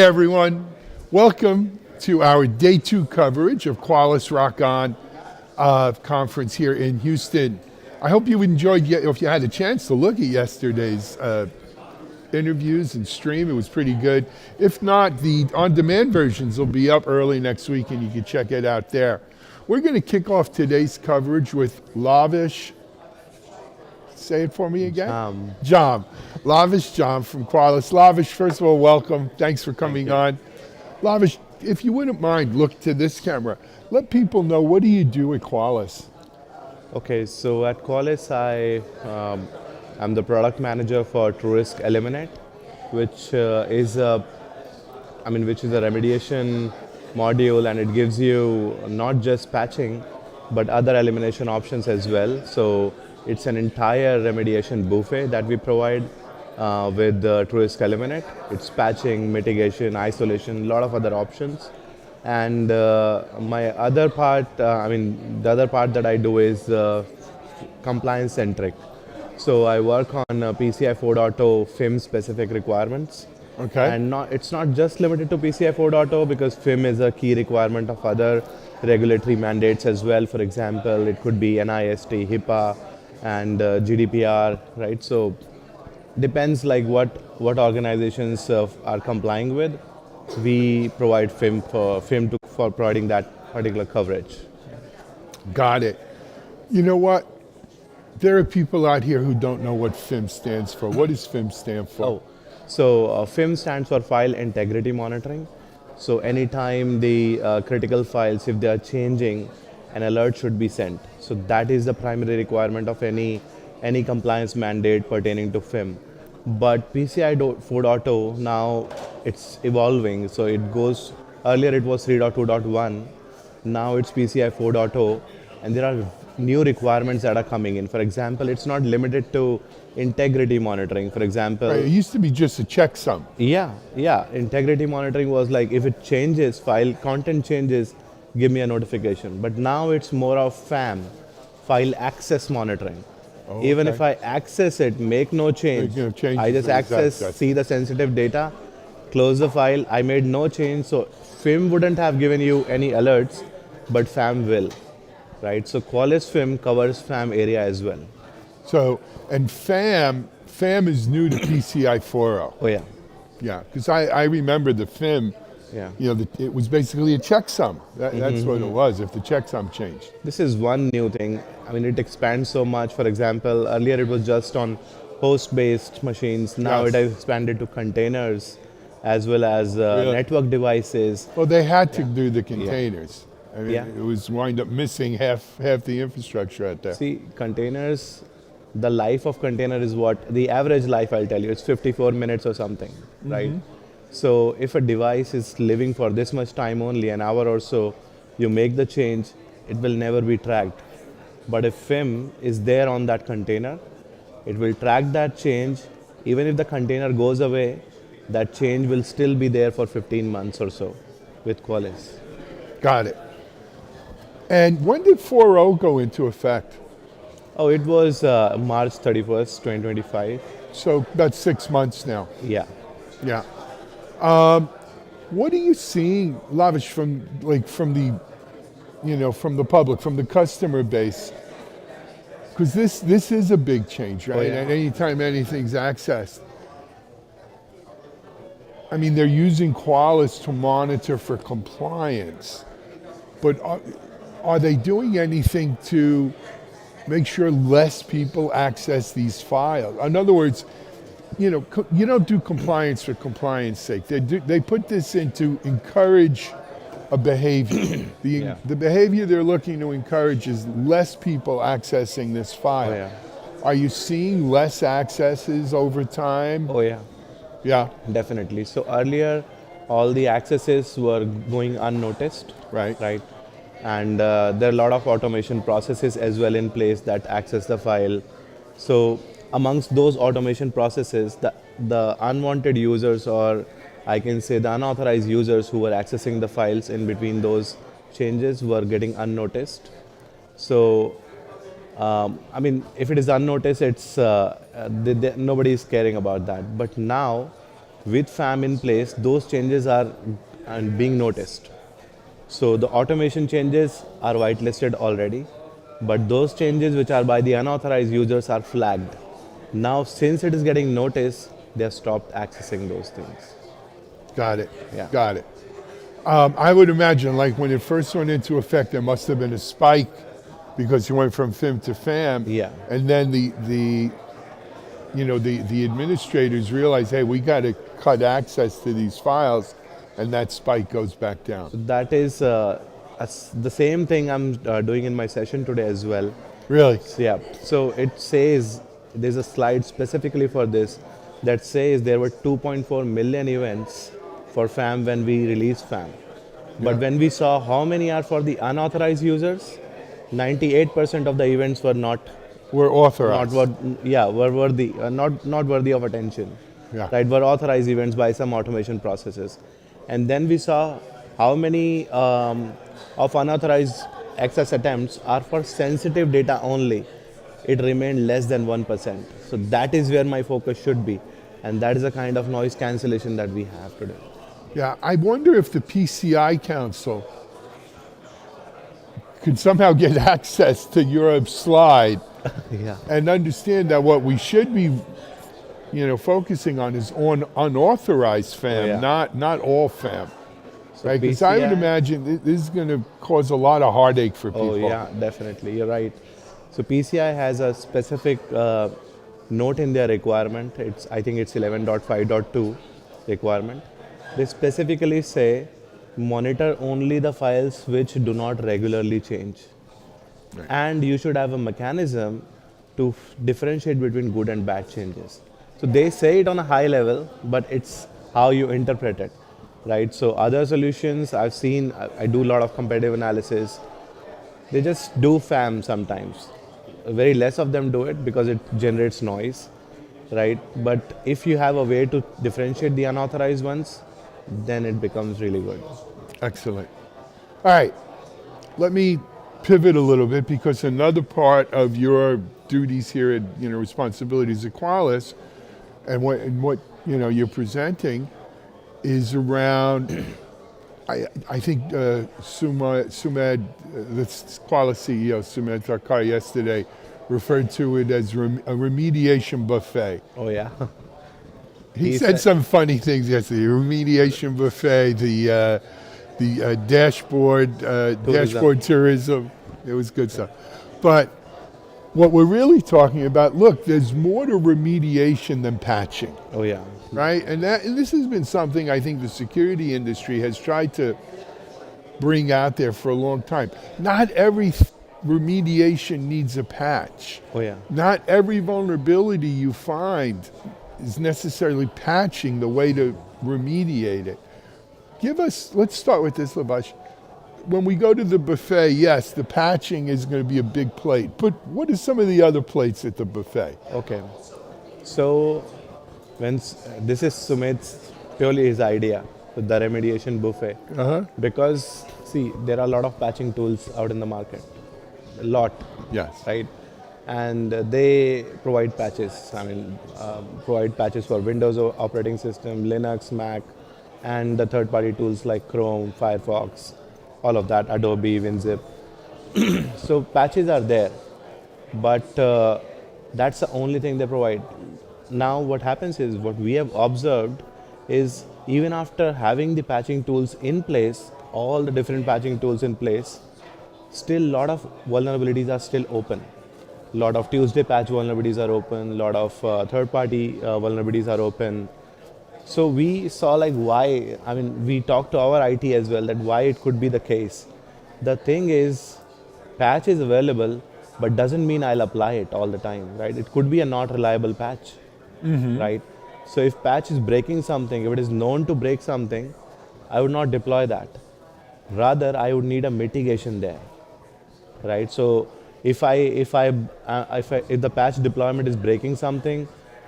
Hey everyone, welcome to our day 2 coverage of Qualys Rock On conference here in Houston. I hope you enjoyed, if you had a chance to look at yesterday's interviews and stream, it was pretty good. If not, the on-demand versions will be up early next week and you can check it out there. We're going to kick off today's coverage with Lavish. Say it for me again. Jam. Lavish Jam from Qualys. Lavish, first of all, welcome. Thanks for coming on. Lavish, if you wouldn't mind, look to this camera. Let people know, what do you do at Qualys? Okay, so at Qualys, I'm the product manager for TrueRisk Eliminate, which is a remediation module, and it gives you not just patching, but other elimination options as well. So it's an entire remediation buffet that we provide with TrueRisk Eliminate. It's patching, mitigation, isolation, a lot of other options. And my other part, the other part that I do is compliance centric. So I work on PCI 4.0 FIM specific requirements. Okay. And it's not just limited to PCI 4.0, because FIM is a key requirement of other regulatory mandates as well. For example, it could be NIST, HIPAA, and GDPR, right? So depends like what organizations are complying with. We provide FIM for providing that particular coverage. Got it. You know what? There are people out here who don't know what FIM stands for. What does FIM stand for? So FIM stands for File Integrity Monitoring. So anytime the critical files, if they are changing, an alert should be sent. So that is the primary requirement of any compliance mandate pertaining to FIM. But PCI 4.0, now it's evolving. So it goes, earlier it was 3.2.1, now it's PCI 4.0, and there are new requirements that are coming in. For example, it's not limited to integrity monitoring. For example, Right, it used to be just a checksum. Yeah. Integrity monitoring was like, if it changes, file content changes, give me a notification. But now it's more of FAM, file access monitoring. Even if I access it, make no change. I just access, see the sensitive data, close the file. I made no change, so FIM wouldn't have given you any alerts, but FAM will, right? So Qualys FIM covers FAM area as well. So, and FAM is new to PCI 4.0. Oh yeah. Yeah, because I remember the FIM, it was basically a checksum. That's what it was, if the checksum changed. This is one new thing. It expands so much. For example, earlier it was just on host-based machines. Now it has expanded to containers as well as network devices. Well, they had to do the containers. It was wind up missing half the infrastructure out there. See, containers, the life of container is what, the average life, I'll tell you, it's 54 minutes or something, right? So if a device is living for this much time only, an hour or so, you make the change, it will never be tracked. But if FIM is there on that container, it will track that change. Even if the container goes away, that change will still be there for 15 months or so with Qualys. Got it. And when did 4.0 go into effect? It was March 31st, 2025. So about 6 months now. Yeah. Yeah. What are you seeing, Lavish, from the public, from the customer base? Because this is a big change, right? And anytime anything's accessed, they're using Qualys to monitor for compliance, but are they doing anything to make sure less people access these files? In other words, you don't do compliance for compliance sake. They put this in to encourage a behavior. The behavior they're looking to encourage is less people accessing this file. Are you seeing less accesses over time? Oh yeah. Yeah, definitely. So earlier, all the accesses were going unnoticed. Right. And there are a lot of automation processes as well in place that access the file. So amongst those automation processes, the unwanted users, or I can say the unauthorized users who were accessing the files in between those changes, were getting unnoticed. So if it is unnoticed, it's nobody is caring about that. But now with FAM in place, those changes are being noticed. So the automation changes are whitelisted already, but those changes which are by the unauthorized users are flagged. Now, since it is getting noticed, they have stopped accessing those things. Got it. Yeah. Got it. I would imagine, like when it first went into effect, there must have been a spike because you went from FIM to FAM. Yeah. And then the administrators realized, hey, we got to cut access to these files, and that spike goes back down. That is the same thing I'm doing in my session today as well. Really? Yeah. So it says there's a slide specifically for this that says there were 2.4 million events for FAM when we released FAM. But when we saw how many are for the unauthorized users, 98% of the events were not We're authorized. were worthy, not worthy of attention. Yeah. Right, were authorized events by some automation processes. And then we saw how many of unauthorized access attempts are for sensitive data only. It remained less than 1%. So that is where my focus should be. And that is the kind of noise cancellation that we have today. Yeah, I wonder if the PCI Council could somehow get access to your slide Yeah. and understand that what we should be, focusing on is on unauthorized FAM, Yeah. not all FAM. So Right? Because I would PCI imagine this is going to cause a lot of heartache for people. Oh yeah, definitely. You're right. So PCI has a specific note in their requirement. I think it's 11.5.2 requirement. They specifically say monitor only the files which do not regularly change. Right. And you should have a mechanism to differentiate between good and bad changes. So they say it on a high level, but it's how you interpret it, right? So other solutions I've seen, I do a lot of competitive analysis. They just do FAM sometimes. Very less of them do it because it generates noise, right? But if you have a way to differentiate the unauthorized ones, then it becomes really good. Excellent. All right, let me pivot a little bit because another part of your duties here at responsibilities at Qualys and what you're presenting is around. I think Sumed, the Qualys CEO Sumed Thakkar yesterday referred to it as a remediation buffet. Oh yeah. He said some funny things yesterday. Remediation buffet, the dashboard tourism. It was good stuff. But what we're really talking about, look, there's more to remediation than patching, Oh yeah. right? And this has been something I think the security industry has tried to bring out there for a long time. Not every remediation needs a patch. Oh yeah. Not every vulnerability you find is necessarily patching the way to remediate it. Let's start with this, Labash. When we go to the buffet, yes, the patching is going to be a big plate, but what are some of the other plates at the buffet? Okay. So this is Sumit's purely his idea, the remediation buffet. Uh-huh. Because see, there are a lot of patching tools out in the market. A lot. Yes. Right? And they provide patches. Provide patches for Windows operating system, Linux, Mac, and the third-party tools like Chrome, Firefox, all of that, Adobe, WinZip. So patches are there, but that's the only thing they provide. Now what happens is, what we have observed is, even after having the patching tools in place, all the different patching tools in place, still a lot of vulnerabilities are still open. A lot of Tuesday patch vulnerabilities are open, a lot of third-party vulnerabilities are open. So we saw why, we talked to our IT as well, that why it could be the case. The thing is, patch is available, but doesn't mean I'll apply it all the time, right? It could be a not reliable patch, right? So if patch is breaking something, if it is known to break something, I would not deploy that. Rather, I would need a mitigation there, right? So if the patch deployment is breaking something,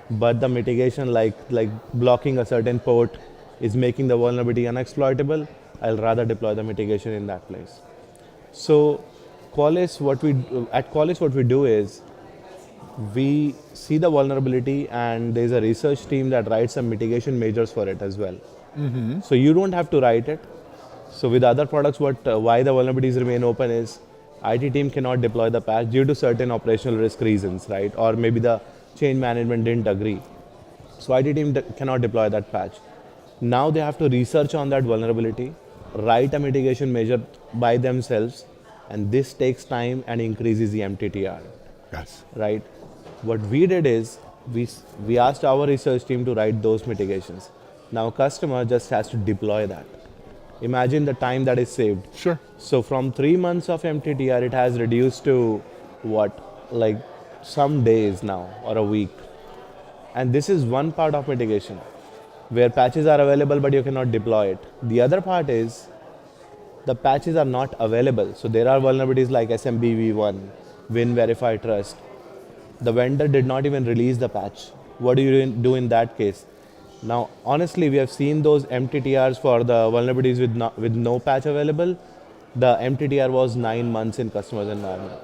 but the mitigation like blocking a certain port is making the vulnerability unexploitable, I'll rather deploy the mitigation in that place. So at Qualys what we do is, we see the vulnerability, and there's a research team that writes some mitigation measures for it as well. So you don't have to write it. So with other products, why the vulnerabilities remain open is IT team cannot deploy the patch due to certain operational risk reasons, right? Or maybe the change management didn't agree. So IT team cannot deploy that patch. Now they have to research on that vulnerability, write a mitigation measure by themselves, and this takes time and increases the MTTR, Yes. right? What we did is we asked our research team to write those mitigations. Now customer just has to deploy that. Imagine the time that is saved. Sure. So from 3 months of MTTR, it has reduced to what, like some days now or a week. And this is one part of mitigation where patches are available but you cannot deploy it. The other part is the patches are not available. So there are vulnerabilities like SMBV1, Win Verify Trust. The vendor did not even release the patch. What do you do in that case? Now, honestly, we have seen those MTTRs for the vulnerabilities with no patch available. The MTTR was 9 months in customer's environment.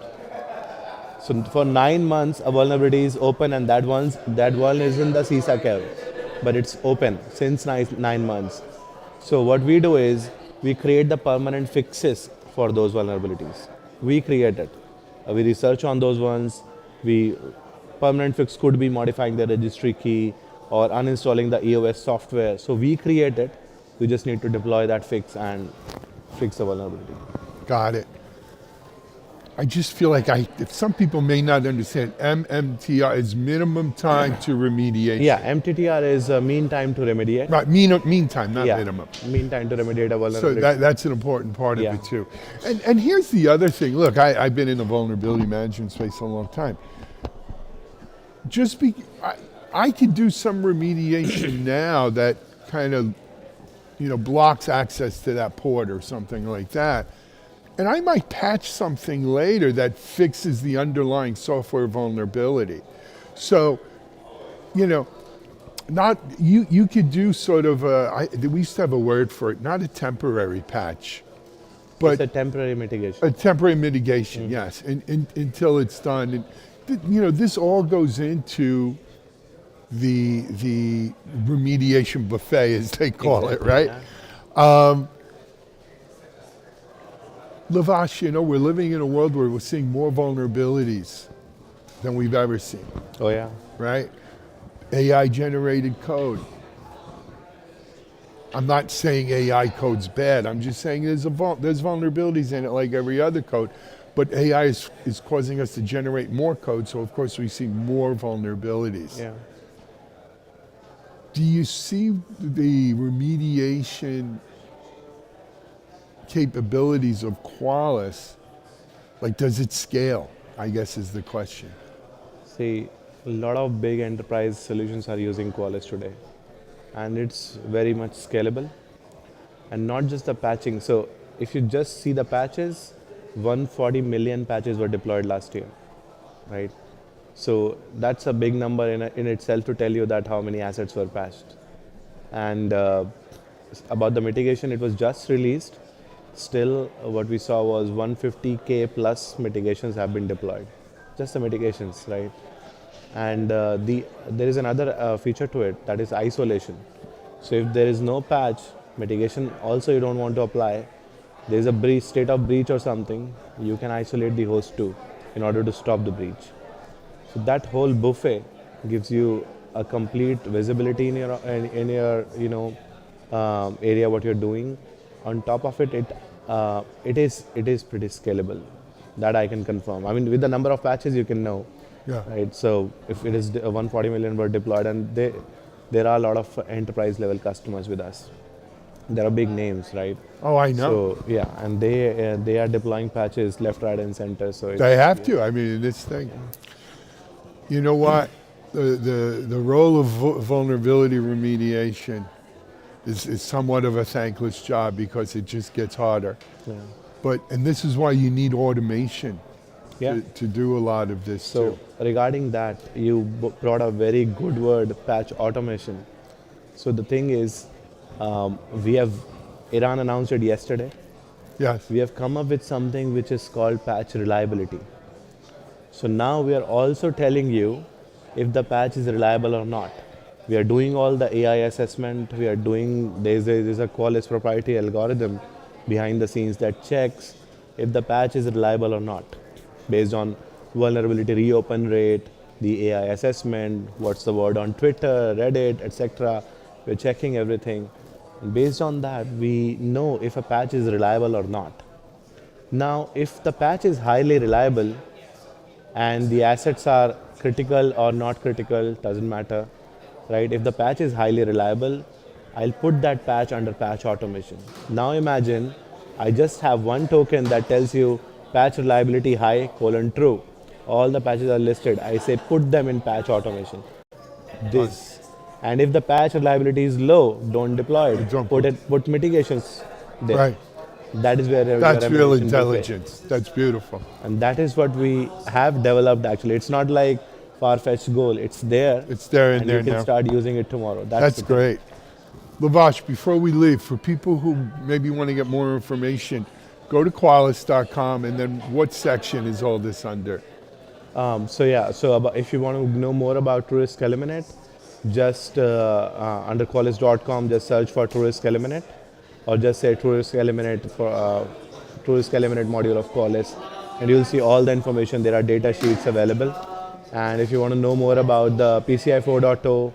So for 9 months, a vulnerability is open, and that one is in the CISA curve, but it's open since 9 months. So what we do is we create the permanent fixes for those vulnerabilities. We create it. We research on those ones. Permanent fix could be modifying the registry key or uninstalling the EOS software. So we create it. We just need to deploy that fix and fix the vulnerability. Got it. I just feel like if some people may not understand, MMTR is minimum time to remediation. Yeah, MTTR is mean time to remediate. Right, mean time, not Yeah, minimum. mean time to remediate a So vulnerability. that's an important part of Yeah. it too. And here's the other thing. Look, I've been in the vulnerability management space a long time. I could do some remediation now that kind of, blocks access to that port or something like that. And I might patch something later that fixes the underlying software vulnerability. So, you could do sort of we used to have a word for it, not a temporary patch, but It's a temporary mitigation. a temporary mitigation, yes, until it's done. And this all goes into the remediation buffet, as they call it, right? Lavash, we're living in a world where we're seeing more vulnerabilities than we've ever seen, Oh yeah. right? AI generated code. I'm not saying AI code's bad. I'm just saying there's vulnerabilities in it like every other code. But AI is causing us to generate more code, so of course we see more vulnerabilities. Yeah. Do you see the remediation capabilities of Qualys? Like, does it scale? I guess is the question. See, a lot of big enterprise solutions are using Qualys today, and it's very much scalable, and not just the patching. So if you just see the patches, 140 million patches were deployed last year, right? So that's a big number in itself to tell you that how many assets were patched. And about the mitigation, it was just released. Still, what we saw was 150K plus mitigations have been deployed. Just the mitigations, right? And there is another feature to it, that is isolation. So if there is no patch, mitigation also you don't want to apply, there is a breach, state of breach or something, you can isolate the host too in order to stop the breach. So that whole buffet gives you a complete visibility in your area what you're doing. On top of it, it is pretty scalable. That I can confirm. I mean, with the number of patches, you can know. Yeah. Right. So if it is 140 million were deployed, and there are a lot of enterprise level customers with us. There are big names, right? Oh, I know. So yeah, and they are deploying patches left, right, and center. So They have to. I mean, in this thing. You know what? The role of vulnerability remediation is somewhat of a thankless job because it just gets harder. Yeah. And this is why you need automation Yeah. to do a lot of this So too. regarding that, you brought a very good word, patch automation. So the thing is, Iran announced it yesterday. Yes. We have come up with something which is called patch reliability. So now we are also telling you if the patch is reliable or not. We are doing all the AI assessment. We are doing, there's a Qualys proprietary algorithm behind the scenes that checks if the patch is reliable or not based on vulnerability reopen rate, the AI assessment, what's the word on Twitter, Reddit, etc. We're checking everything. And based on that, we know if a patch is reliable or not. Now, if the patch is highly reliable and the assets are critical or not critical, doesn't matter, right? If the patch is highly reliable, I'll put that patch under patch automation. Now imagine I just have one token that tells you patch reliability high, true. All the patches are listed. I say put them in patch automation. This. And if the patch reliability is low, don't deploy it. Don't Put mitigations there. Right. That is where That's real remediation will pay. intelligence. That's beautiful. And that is what we have developed actually. It's not like far-fetched goal. It's there. It's there and and there you can now. start using it tomorrow. That's the thing. great. Lavash, before we leave, for people who maybe want to get more information, go to Qualys.com, and then what section is all this under? If you want to know more about TrueRisk Eliminate, just under Qualys.com, just search for TrueRisk Eliminate, or just say TrueRisk Eliminate for TrueRisk Eliminate module of Qualys, and you'll see all the information. There are data sheets available. And if you want to know more about the PCI 4.0,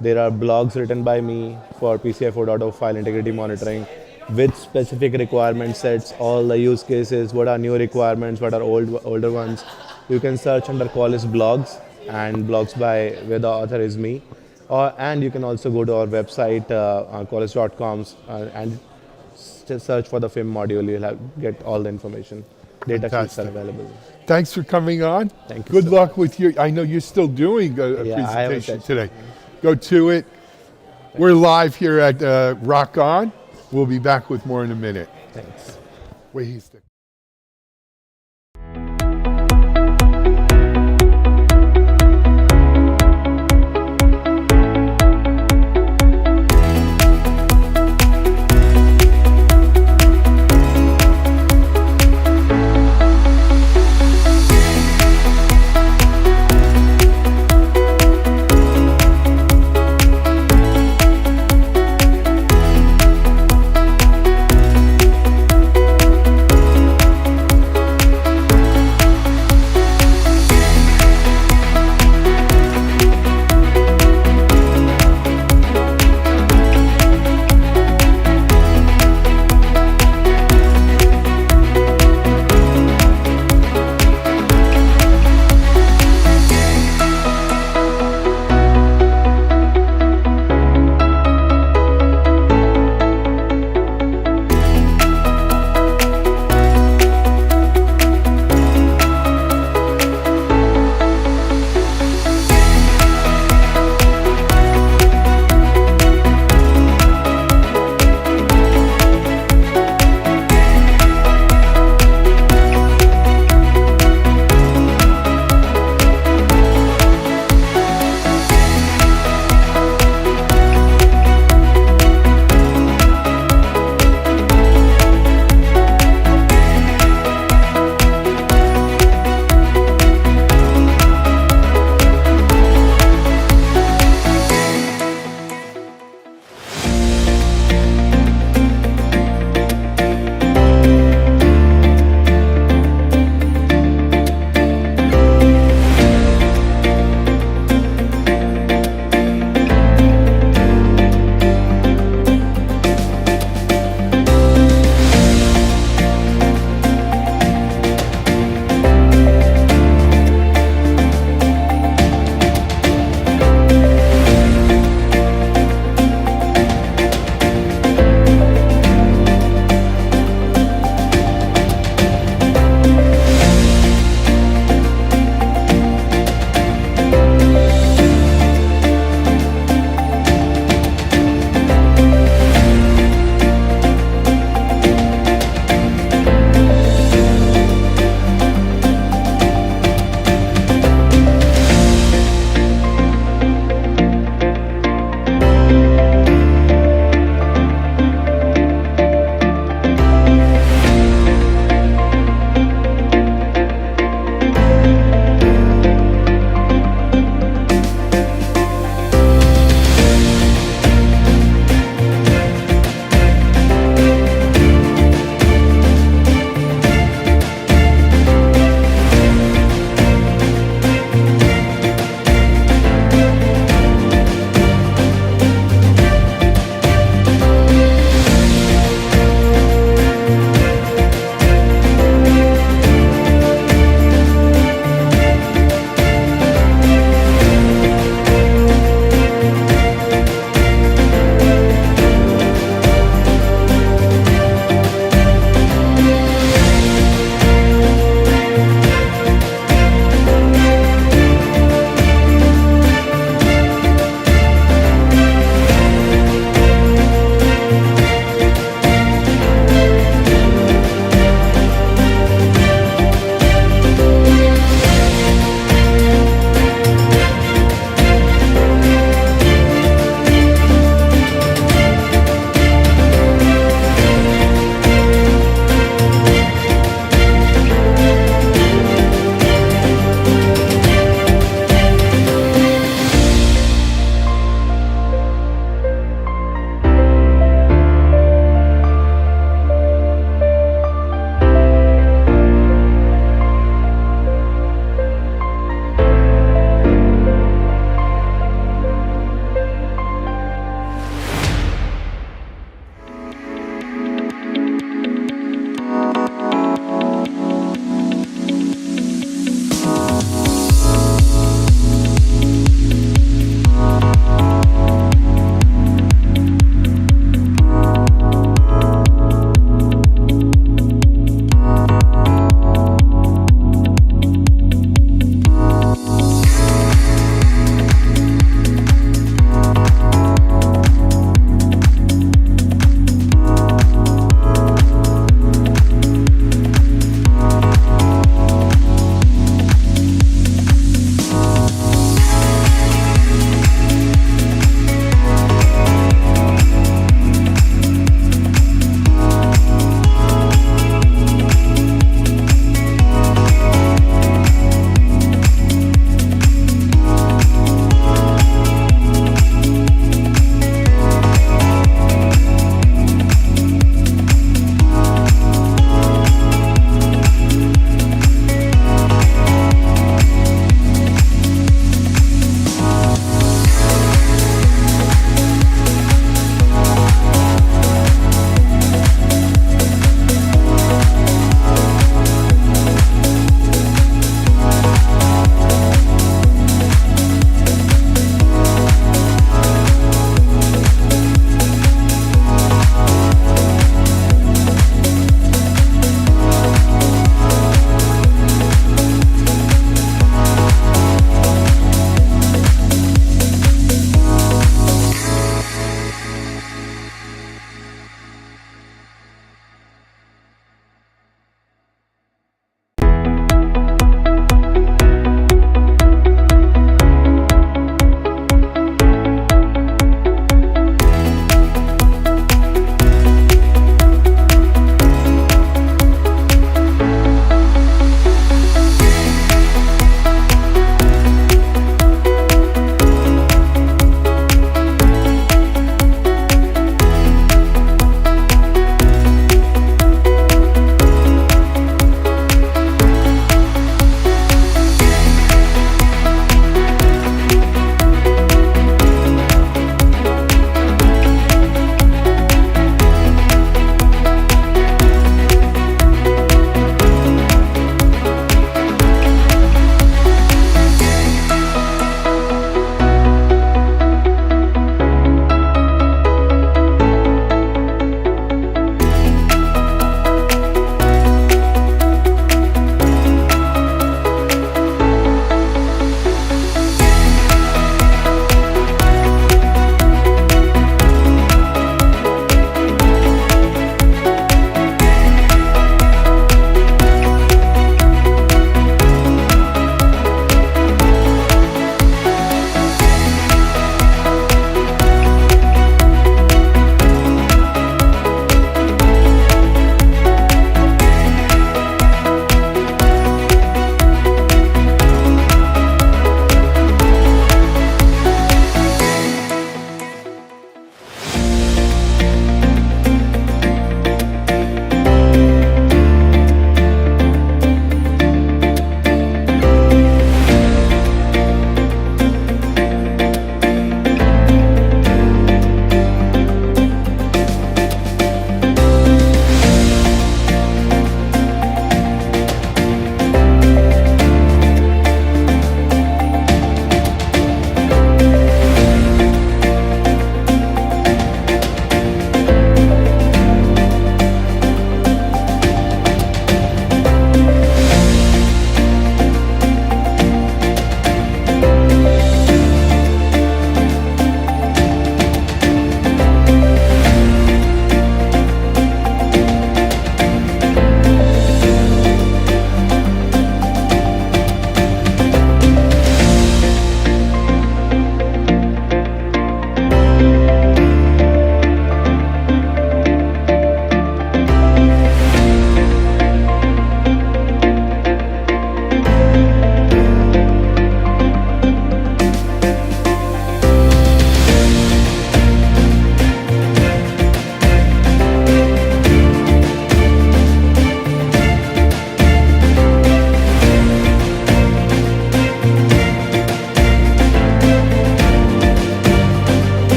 there are blogs written by me for PCI 4.0 file integrity monitoring with specific requirement sets, all the use cases, what are new requirements, what are older ones. You can search under Qualys blogs and blogs by where the author is me. And you can also go to our website, Qualys.com, and just search for the FIM module. You'll get all the information. Data sheets are available. Thanks for coming on. Thank you, Good sir. luck with your, I know you're still doing a Yeah, I have a presentation session. today. Go to it. We're live here at Rock On. We'll be back with more in a minute. Thanks. Wait, he's there.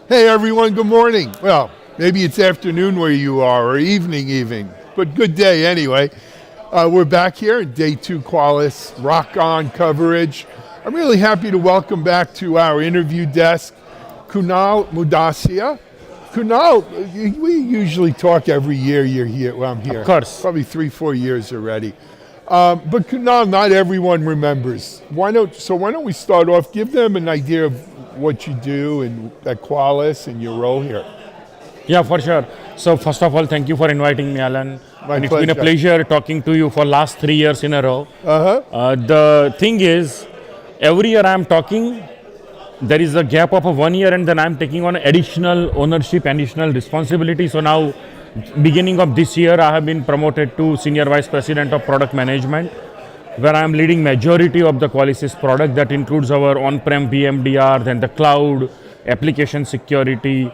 Hey everyone, good morning. Well, maybe it's afternoon where you are, or evening even, but good day anyway. We're back here at Day 2 Qualys Rock On coverage. I'm really happy to welcome back to our interview desk Kunal Mudasia. Kunal, we usually talk every year you're here. Well, I'm here. Of course. Probably 3-4 years already. But Kunal, not everyone remembers. Why don't we start off, give them an idea of what you do and at Qualys and your role here. Yeah, for sure. So first of all, thank you for inviting me, Alan. My and it's been a pleasure talking to you for last 3 years in a row. The thing is, every year I'm talking, there is a gap of 1 year and then I'm taking on additional ownership, additional responsibility. So now, beginning of this year, I have been promoted to Senior Vice President of Product Management, where I am leading majority of the Qualys product that includes our on-prem VMDR, then the cloud, application security,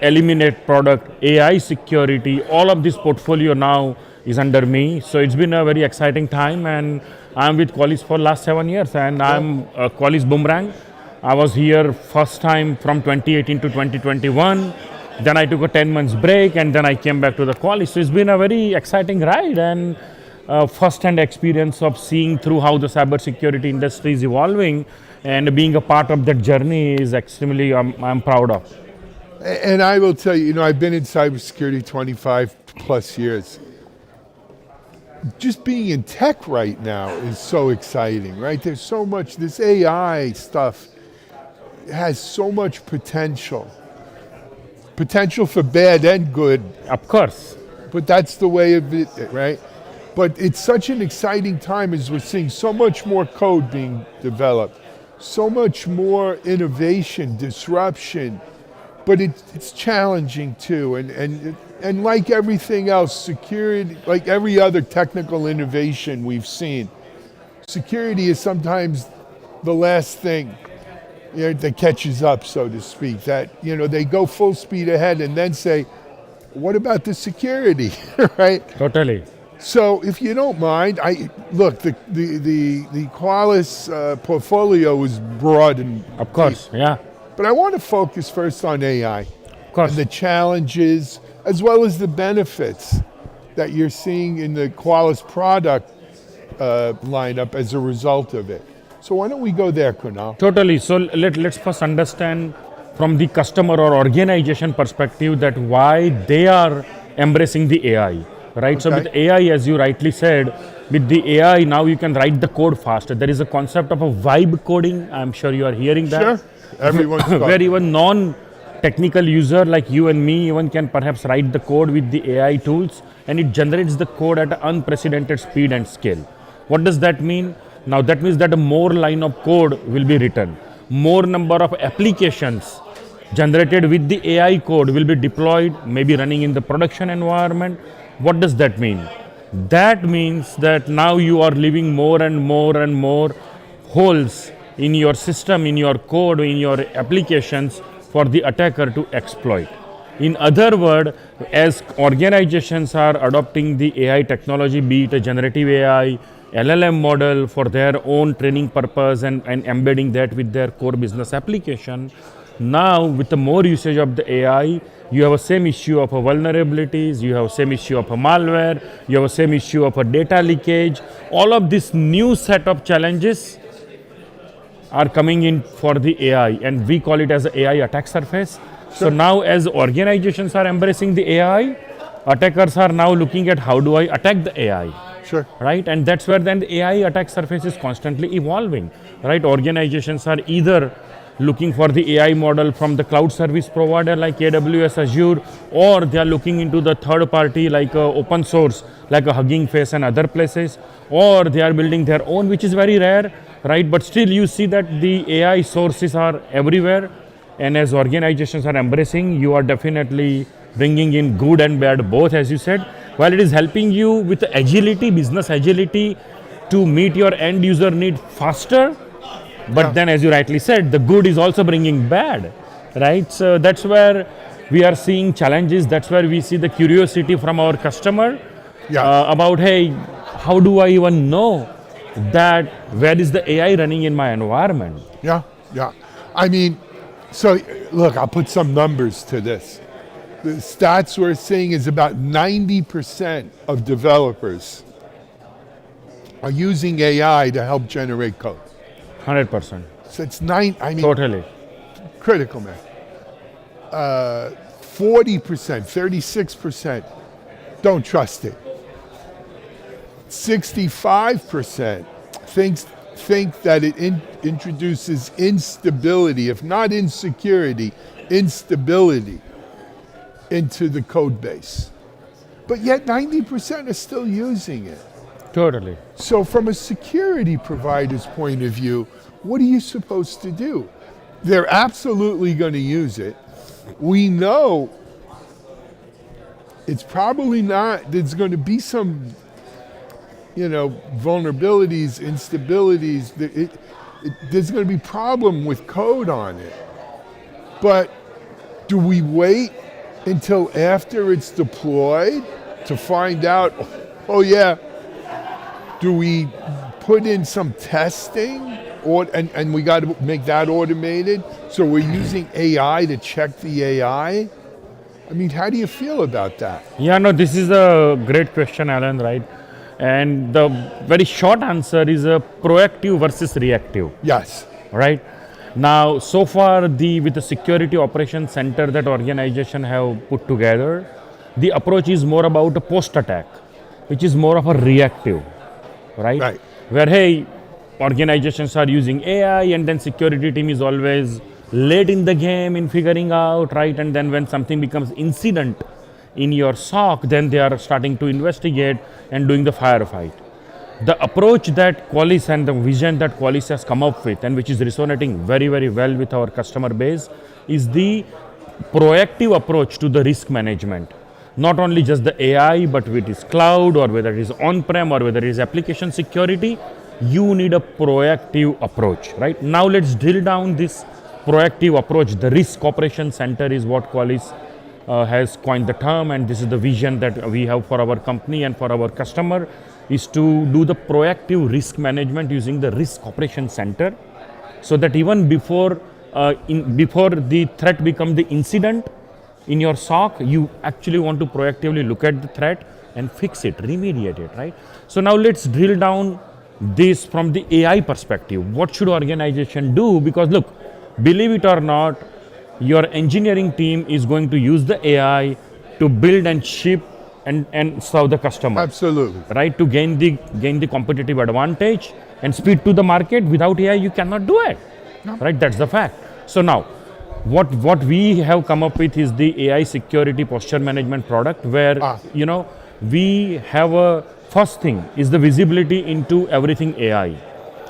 eliminate product, AI security, all of this portfolio now is under me. So it's been a very exciting time and I'm with Qualys for last 7 years and I'm a Qualys boomerang. I was here first time from 2018 to 2021. Then I took a 10 months break and then I came back to the Qualys. So it's been a very exciting ride and first-hand experience of seeing through how the cybersecurity industry is evolving and being a part of that journey is extremely, I'm proud of. And I will tell you, I've been in cybersecurity 25 plus years. Just being in tech right now is so exciting, right? There's so much, this AI stuff has so much potential. Potential for bad and good. Of course. But that's the way of it, right? But it's such an exciting time as we're seeing so much more code being developed, so much more innovation, disruption, but it's challenging too. And like everything else, security, like every other technical innovation we've seen, security is sometimes the last thing that catches up, so to speak. That, they go full speed ahead and then say, what about the security, right? Totally. So, if you don't mind, look. The Qualys portfolio is broad and Of course, yeah. But I want to focus first on AI Of course. and the challenges as well as the benefits that you're seeing in the Qualys product lineup as a result of it. So why don't we go there, Kunal? Totally. So let's first understand from the customer or organization perspective that why they are embracing the AI. Right, so with AI, as you rightly said, with the AI now you can write the code faster. There is a concept of a vibe coding. I'm sure you are hearing that. Sure, everyone's where even non-technical user like you and me even can perhaps write the code with the AI tools, and it generates the code at an unprecedented speed and scale. What does that mean? Now that means that more line of code will be written, more number of applications generated with the AI code will be deployed, maybe running in the production environment. What does that mean? That means that now you are leaving more and more and more holes in your system, in your code, in your applications for the attacker to exploit. In other words, as organizations are adopting the AI technology, be it a generative AI, LLM model for their own training purpose and embedding that with their core business application, now with the more usage of the AI, you have a same issue of a vulnerabilities, you have a same issue of a malware, you have a same issue of a data leakage. All of this new set of challenges are coming in for the AI, and we call it as the AI attack surface. So now as organizations are embracing the AI, attackers are now looking at how do I attack the AI. Sure. Right, and that's where then the AI attack surface is constantly evolving. Right, organizations are either looking for the AI model from the cloud service provider like AWS, Azure, or they are looking into the third party like open source, like a Hugging Face and other places, or they are building their own, which is very rare, right? But still you see that the AI sources are everywhere, and as organizations are embracing, you are definitely bringing in good and bad both, as you said. While it is helping you with agility, business agility, to meet your end user need faster, but then as you rightly said, the good is also bringing bad, right? So that's where we are seeing challenges. That's where we see the curiosity from our customer about, hey, how do I even know that where is the AI running in my environment? Yeah. I mean, So look, I'll put some numbers to this. The stats we're seeing is about 90% of developers are using AI to help generate code. 100%. So it's Totally. critical, man. 40%, 36% don't trust it. 65% think that it introduces instability, if not insecurity, instability into the code base. But yet 90% are still using it. Totally. So from a security provider's point of view, what are you supposed to do? They're absolutely going to use it. We know it's probably not, there's going to be some, vulnerabilities, instabilities. There's going to be problem with code on it. But do we wait until after it's deployed to find out, oh yeah, do we put in some testing and we got to make that automated? So we're using AI to check the AI? I mean, how do you feel about that? Yeah, no, this is a great question, Alan, right? And the very short answer is a proactive versus reactive, Yes. right? Now, so far, with the security operations center that organization have put together, the approach is more about a post-attack, which is more of a reactive, right? Right. Where, hey, organizations are using AI and then security team is always late in the game in figuring out, right? And then when something becomes incident in your SOC, then they are starting to investigate and doing the firefight. The approach that Qualys and the vision that Qualys has come up with, and which is resonating very, very well with our customer base, is the proactive approach to the risk management. Not only just the AI, but with its cloud, or whether it is on-prem, or whether it is application security, you need a proactive approach, right? Now let's drill down this proactive approach. The risk operations center is what Qualys has coined the term, and this is the vision that we have for our company and for our customer, is to do the proactive risk management using the risk operations center, so that even before the threat becomes the incident in your SOC, you actually want to proactively look at the threat and fix it, remediate it, right? So now let's drill down this from the AI perspective. What should organization do? Because look, believe it or not, your engineering team is going to use the AI to build and ship and serve the customer. Absolutely. Right? To gain the competitive advantage and speed to the market. Without AI, you cannot do it. No. Right? That's the fact. So now, what we have come up with is the AI security posture management product, where we have a first thing is the visibility into everything AI,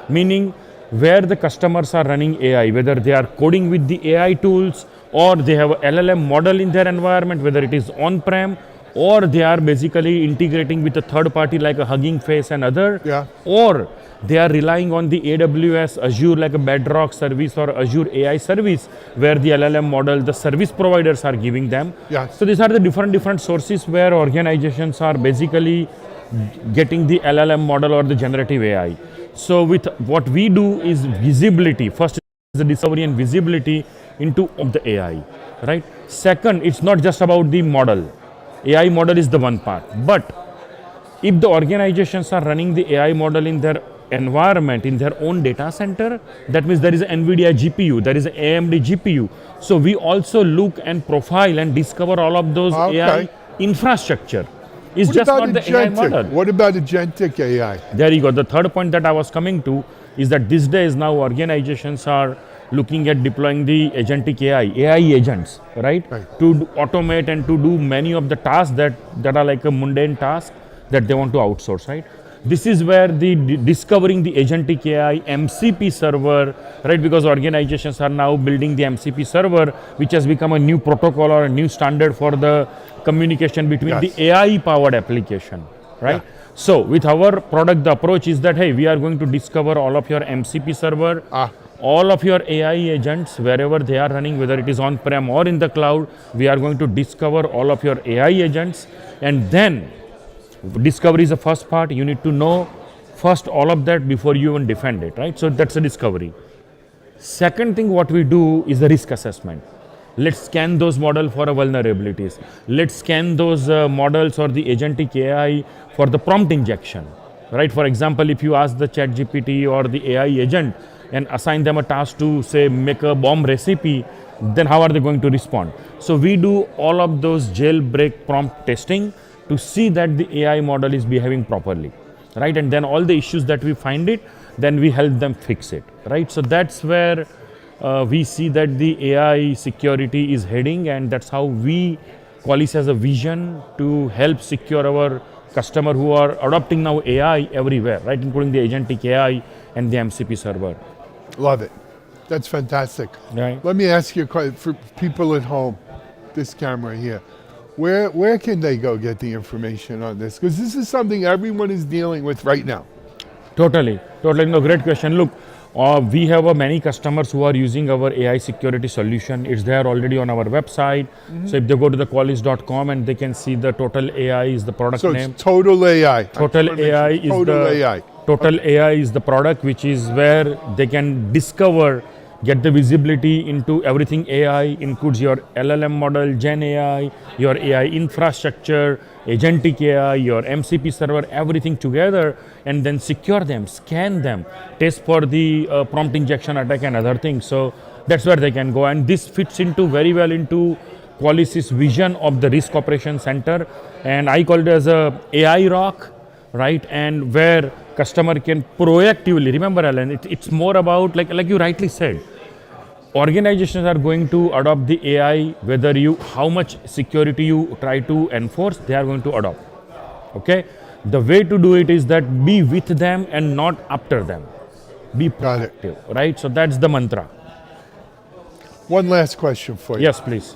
meaning where the customers are running AI, whether they are coding with the AI tools or they have a LLM model in their environment, whether it is on-prem or they are basically integrating with a third party like a Hugging Face and other, or they are relying on the AWS, Azure like a Bedrock service or Azure AI service, where the LLM model, the service providers are giving them. So these are the different sources where organizations are basically getting the LLM model or the generative AI. So with what we do is visibility. First is the discovery and visibility into the AI, right? Second, it's not just about the model. AI model is the one part. But if the organizations are running the AI model in their environment, in their own data center, that means there is an NVIDIA GPU, there is an AMD GPU. So we also look and profile and discover all of those AI infrastructure. It's just not the AI model. What about agentic AI? There you go. The third point that I was coming to is that these days now organizations are looking at deploying the agentic AI agents, right? To automate and to do many of the tasks that are like a mundane task that they want to outsource, right? This is where the discovering the agentic AI MCP server, right? Because organizations are now building the MCP server, which has become a new protocol or a new standard for the communication between the AI powered application, right? So with our product, the approach is that, hey, we are going to discover all of your MCP server, all of your AI agents, wherever they are running, whether it is on-prem or in the cloud, we are going to discover all of your AI agents. And then discovery is the first part. You need to know first all of that before you even defend it, right? So that's a discovery. Second thing what we do is the risk assessment. Let's scan those models for vulnerabilities. Let's scan those models or the agentic AI for the prompt injection. Right? For example, if you ask the ChatGPT or the AI agent and assign them a task to say make a bomb recipe, then how are they going to respond? So we do all of those jailbreak prompt testing to see that the AI model is behaving properly, right? And then all the issues that we find it, then we help them fix it, right? So that's where we see that the AI security is heading, and that's how we, Qualys has a vision to help secure our customer who are adopting now AI everywhere, right? Including the agentic AI and the MCP server. Love it. That's fantastic. Right. Let me ask you a question for people at home, this camera here. Where can they go get the information on this? Because this is something everyone is dealing with right now. Totally. No, great question. Look, we have many customers who are using our AI security solution. It's there already on our website. So if they go to the qualys.com and they can see the Total AI is the product So name. it's Total AI. Total AI is Total AI. Total AI is the product, which is where they can discover, get the visibility into everything AI, includes your LLM model, Gen AI, your AI infrastructure, agentic AI, your MCP server, everything together, and then secure them, scan them, test for the prompt injection attack and other things. So that's where they can go, and this fits into very well into Qualys' vision of the risk operation center, and I call it as a AI rock, right? And where customer can proactively, remember Alan, it's more about like you rightly said, organizations are going to adopt the AI, whether how much security you try to enforce, they are going to adopt. Okay, the way to do it is that be with them and not after them. Be proactive, right? So that's the mantra. One last question for you. Yes, please.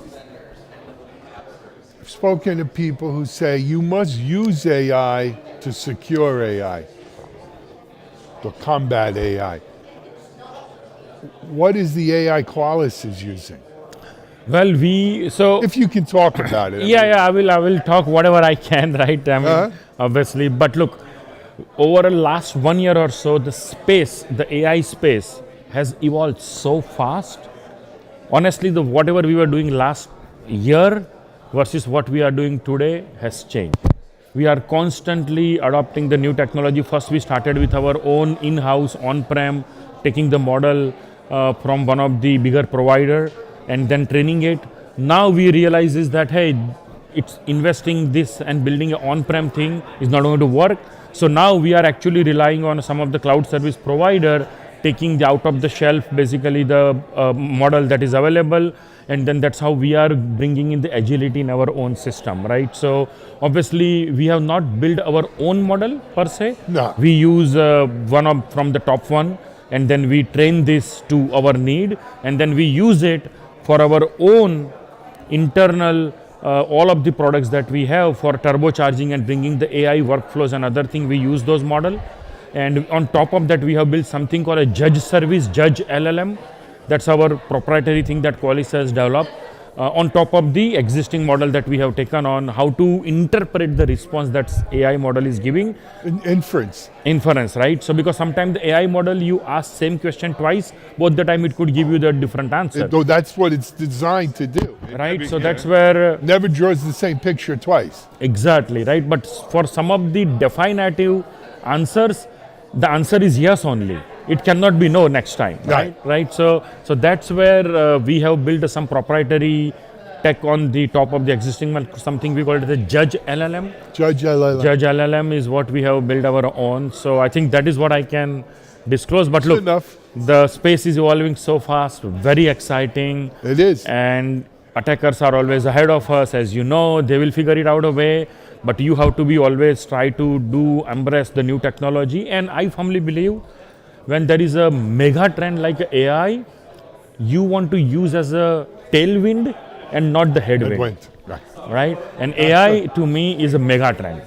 I've spoken to people who say you must use AI to secure AI, to combat AI. What is the AI Qualys is using? Well, if you can talk about it. I will talk whatever I can, right? I mean, obviously, but look, over the last 1 year or so, the AI space has evolved so fast. Honestly, whatever we were doing last year versus what we are doing today has changed. We are constantly adopting the new technology. First, we started with our own in-house, on-prem, taking the model from one of the bigger provider and then training it. Now we realize is that, hey, it's investing this and building an on-prem thing is not going to work. So now we are actually relying on some of the cloud service provider, taking the out of the shelf, basically the model that is available. And then that's how we are bringing in the agility in our own system, right? So obviously we have not built our own model per se. No. We use from the top one, and then we train this to our need, and then we use it for our own internal, all of the products that we have for turbocharging and bringing the AI workflows and other things. We use those model. And on top of that, we have built something called a judge service, Judge LLM. That's our proprietary thing that Qualys has developed on top of the existing model that we have taken on how to interpret the response that AI model is giving. Inference, right? So because sometimes the AI model, you ask same question twice, both the time it could give you the different answer. Though that's what it's designed to do. Right, so that's where... never draws the same picture twice. Exactly, right? But for some of the definitive answers, the answer is yes only. It cannot be no next time, right? So that's where we have built some proprietary tech on the top of the existing one, something we call it the Judge LLM. Judge LLM. Judge LLM is what we have built our own. So I think that is what I can disclose. But look, the space is evolving so fast, very exciting. It is. And attackers are always ahead of us, as you know. They will figure it out a way. But you have to be always try to embrace the new technology. And I firmly believe when there is a mega trend like AI, you want to use as a tailwind and not the headwind. Right? And AI to me is a mega trend.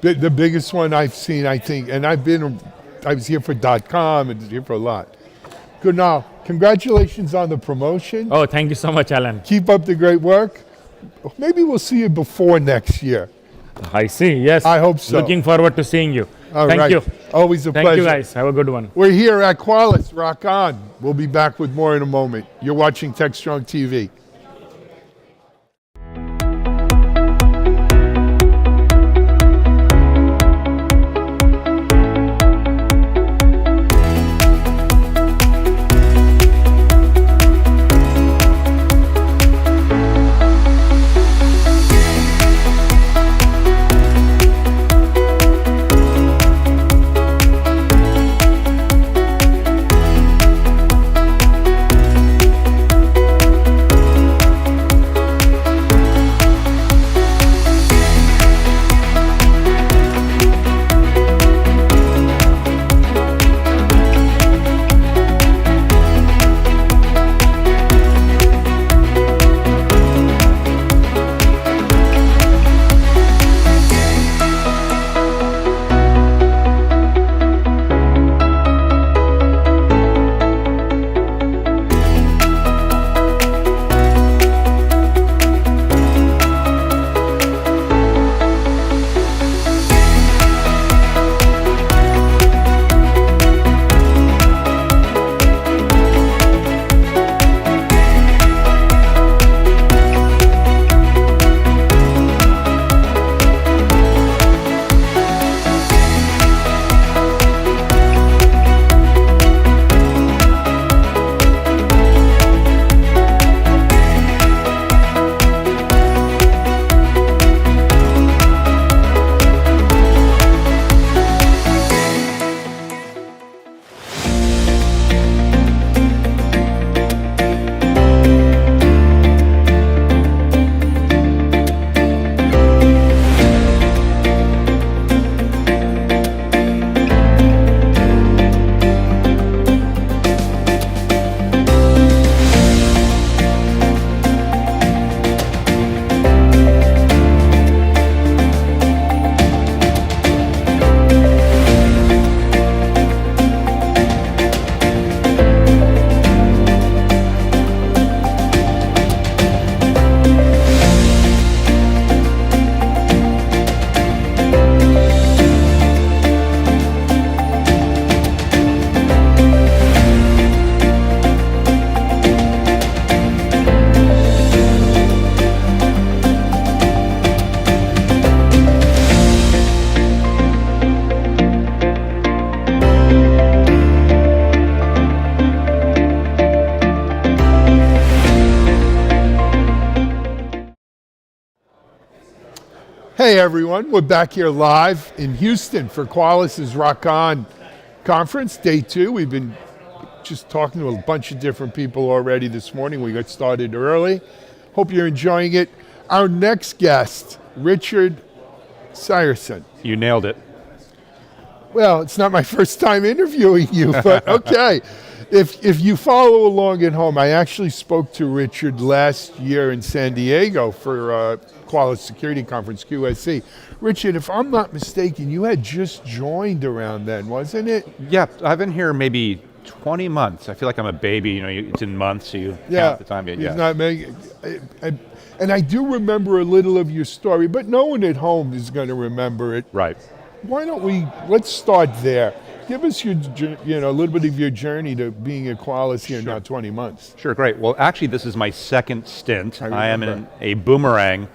The biggest one I've seen, I think, and I was here for .com and here for a lot. Good now. Congratulations on the promotion. Oh, thank you so much, Alan. Keep up the great work. Maybe we'll see you before next year. I see, yes. I hope so. Looking forward to seeing you. All Thank right. you. Always a Thank pleasure. you, guys. Have a good one. We're here at Qualys. Rock on. We'll be back with more in a moment. You're watching Techstrong TV. Hey everyone, we're back here live in Houston for Qualys' Rock On conference, day 2. We've been just talking to a bunch of different people already this morning. We got started early. Hope you're enjoying it. Our next guest, Richard Seierson. You nailed it. Well, it's not my first time interviewing you, but okay. If you follow along at home, I actually spoke to Richard last year in San Diego for Qualys Security Conference, QSC. Richard, if I'm not mistaken, you had just joined around then, wasn't it? Yeah, I've been here maybe 20 months. I feel like I'm a baby, you know, it's in months, so you count the time. He's not making, and I do remember a little of your story, but no one at home is going to remember it. Right. Why don't let's start there. Give us your, a little bit of your journey to being at Qualys here now 20 months. Sure, great. Well, actually, this is my second stint. I am in a boomerang,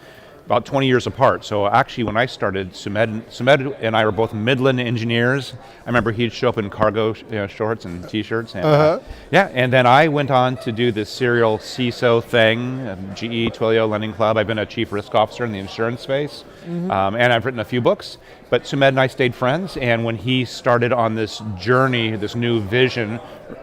about 20 years apart. So actually, when I started, Sumedh and I were both Midland engineers. I remember he'd show up in cargo shorts and T-shirts. And, and then I went on to do this serial CISO thing, GE, Twilio, Lending Club. I've been a chief risk officer in the insurance space, and I've written a few books. But Sumedh and I stayed friends, and when he started on this journey, this new vision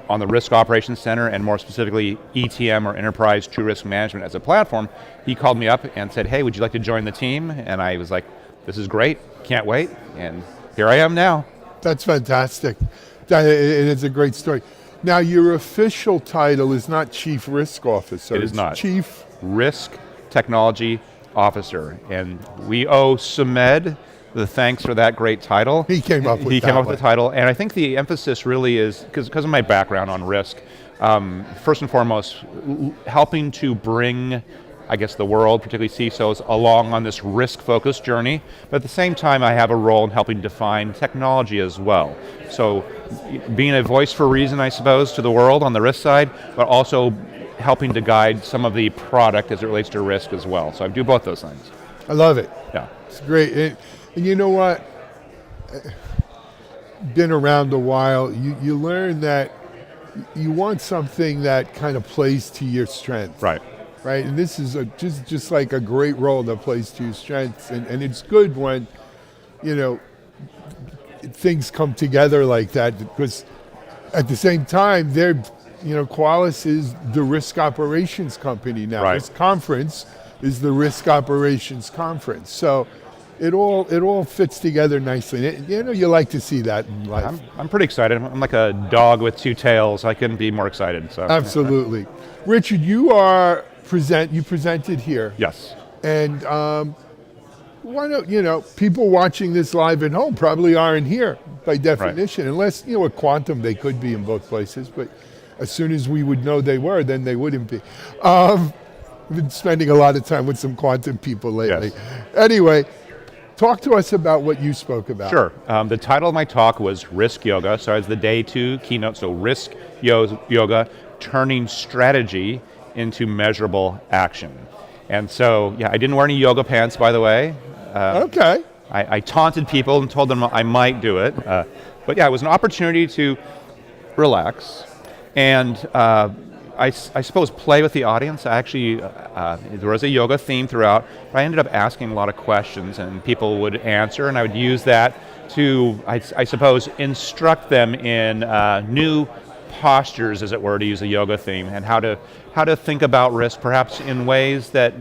on the Risk Operations Center, and more specifically ETM, or Enterprise True Risk Management as a platform, he called me up and said, hey, would you like to join the team? And I was like, this is great, can't wait, and here I am now. That's fantastic. It is a great story. Now, your official title is not Chief Risk Officer. It is not. Chief Risk Technology Officer, and we owe Sumedh the thanks for that great title. He came up with He came up with the title, and I think the emphasis really is, because of my background on risk, first and foremost, helping to bring I guess, the world, particularly CISOs, along on this risk-focused journey. But at the same time, I have a role in helping define technology as well. So being a voice for reason, I suppose, to the world on the risk side, but also helping to guide some of the product as it relates to risk as well. So I do both those things. I love it. Yeah. It's great. And you know what? Been around a while, you learn that you want something that kind of plays to your strengths. Right. Right? And this is just like a great role that plays to your strengths. And it's good when, things come together like that, because at the same time, Qualys is the risk operations company now. Right. This conference is the risk operations conference. So it all fits together nicely. You like to see that in life. I'm pretty excited. I'm like a dog with two tails. I couldn't be more excited. So Absolutely. Richard, you presented here. Yes. And why don't, people watching this live at home probably aren't here by definition, unless, at Quantum they could be in both places, but as soon as we would know they were, then they wouldn't be. I've been spending a lot of time with some Quantum people lately. Yes. Anyway, talk to us about what you spoke about. Sure. The title of my talk was Risk Yoga. So it's the day 2 keynote. So Risk Yoga, turning strategy into measurable action. And so, I didn't wear any yoga pants, by the way. Okay. I taunted people and told them I might do it. But it was an opportunity to relax and I suppose play with the audience. I actually, there was a yoga theme throughout, but I ended up asking a lot of questions and people would answer, and I would use that to, I suppose, instruct them in new postures, as it were, to use a yoga theme, and how to think about risk, perhaps in ways that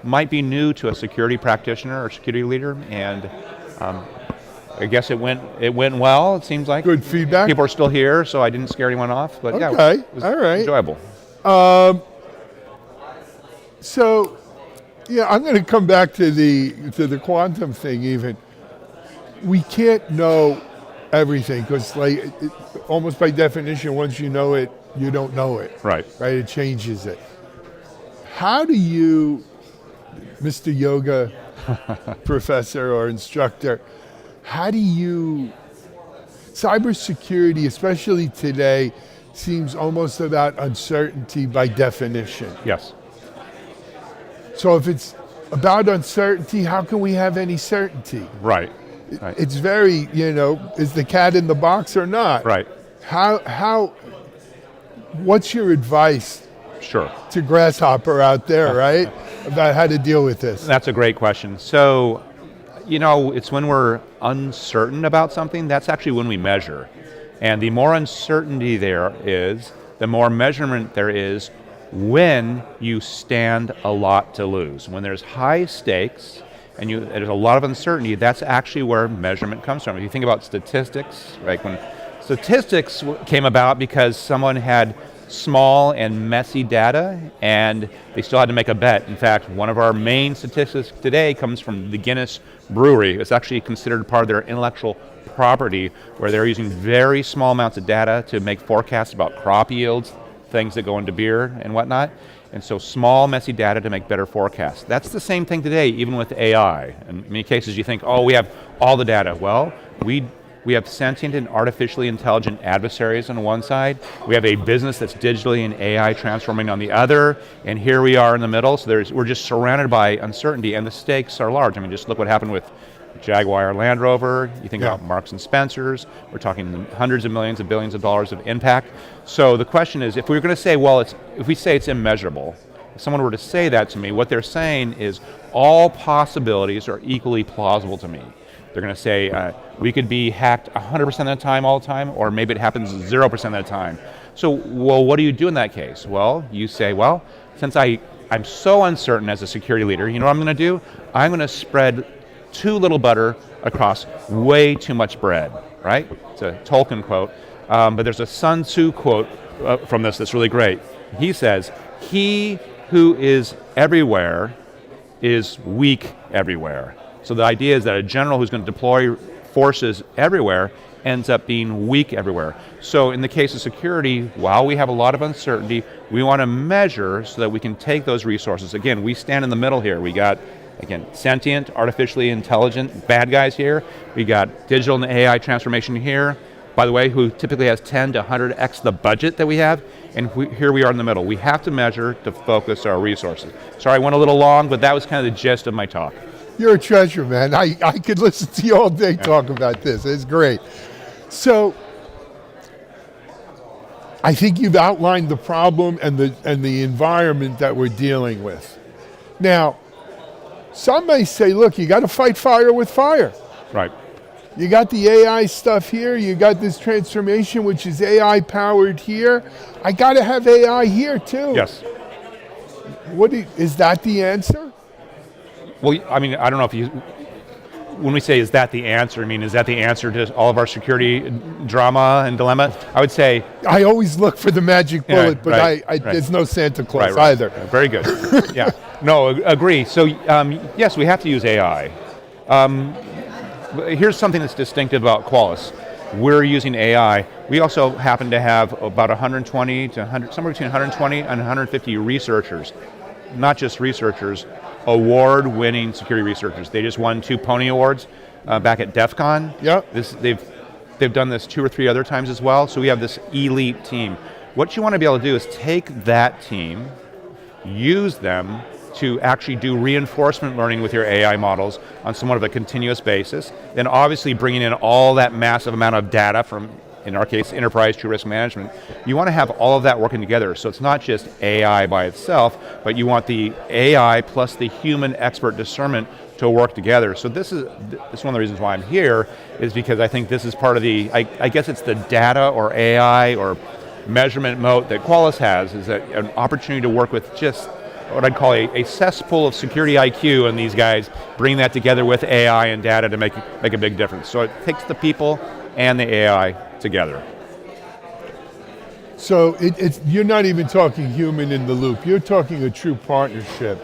might be new to a security practitioner or security leader. And I guess it went well. It seems like good feedback. People are still here, so I didn't scare anyone off. But okay, it was all right, enjoyable. So, I'm going to come back to the quantum thing. Even we can't know everything, because almost by definition, once you know it, you don't know it. Right. Right. It changes it. How do you, Mr. Yoga professor or instructor, how do you, cybersecurity, especially today, seems almost about uncertainty by definition. Yes. So if it's about uncertainty, how can we have any certainty? Right. It's very, is the cat in the box or not? Right. What's your advice Sure. to Grasshopper out there, right, about how to deal with this? That's a great question. So, it's when we're uncertain about something, that's actually when we measure. And the more uncertainty there is, the more measurement there is when you stand a lot to lose. When there's high stakes and there's a lot of uncertainty, that's actually where measurement comes from. If you think about statistics, right? When statistics came about because someone had small and messy data and they still had to make a bet. In fact, one of our main statistics today comes from the Guinness Brewery. It's actually considered part of their intellectual property, where they're using very small amounts of data to make forecasts about crop yields, things that go into beer and whatnot. And so small, messy data to make better forecasts. That's the same thing today, even with AI. In many cases you think, we have all the data. Well, we have sentient and artificially intelligent adversaries on one side. We have a business that's digitally and AI transforming on the other. And here we are in the middle. So we're just surrounded by uncertainty, and the stakes are large. I mean, just look what happened with Jaguar Land Rover. You think about Marks and Spencers. We're talking hundreds of millions of billions of dollars of impact. So the question is, if we're going to say, if we say it's immeasurable, if someone were to say that to me, what they're saying is all possibilities are equally plausible to me. They're going to say, we could be hacked 100% of the time, all the time, or maybe it happens 0% of the time. So, what do you do in that case? Well, you say, since I'm so uncertain as a security leader, you know what I'm going to do? I'm going to spread too little butter across way too much bread, right? It's a Tolkien quote, but there's a Sun Tzu quote from this that's really great. He says, "He who is everywhere is weak everywhere." So the idea is that a general who's going to deploy forces everywhere, ends up being weak everywhere. So in the case of security, while we have a lot of uncertainty, we want to measure so that we can take those resources. Again, we stand in the middle here. We got, again, sentient, artificially intelligent bad guys here. We got digital and AI transformation here, by the way, who typically has 10 to 100x the budget that we have, and here we are in the middle. We have to measure to focus our resources. Sorry, I went a little long, but that was kind of the gist of my talk. You're a treasure, man. I could listen to you all day talk about this. It's great. So, I think you've outlined the problem and the environment that we're dealing with. Now, some may say, look, you got to fight fire with fire. Right. You got the AI stuff here, you got this transformation which is AI powered here. I got to have AI here too. Yes. Is that the answer? Well, I mean, I don't know if you, when we say is that the answer, I mean, is that the answer to all of our security drama and dilemma? I would say... I always look for the magic bullet, but right. there's no Santa Claus right. either. Very good. Yeah. No, agree. So, yes, we have to use AI. Here's something that's distinctive about Qualys. We're using AI. We also happen to have about 120 to 100, somewhere between 120 and 150 researchers, not just researchers, award-winning security researchers. They just won 2 Pony Awards back at DEF CON. Yep. They've done this 2 or 3 other times as well, so we have this elite team. What you want to be able to do is take that team, use them to actually do reinforcement learning with your AI models on somewhat of a continuous basis, then obviously bringing in all that massive amount of data from, in our case, enterprise true risk management. You want to have all of that working together, so it's not just AI by itself, but you want the AI plus the human expert discernment to work together. So this is one of the reasons why I'm here, is because I think this is part of the, I guess it's the data or AI or measurement moat that Qualys has, is that an opportunity to work with just what I'd call a cesspool of security IQ, and these guys bring that together with AI and data to make a big difference. So it takes the people and the AI together. So you're not even talking human in the loop. You're talking a true partnership.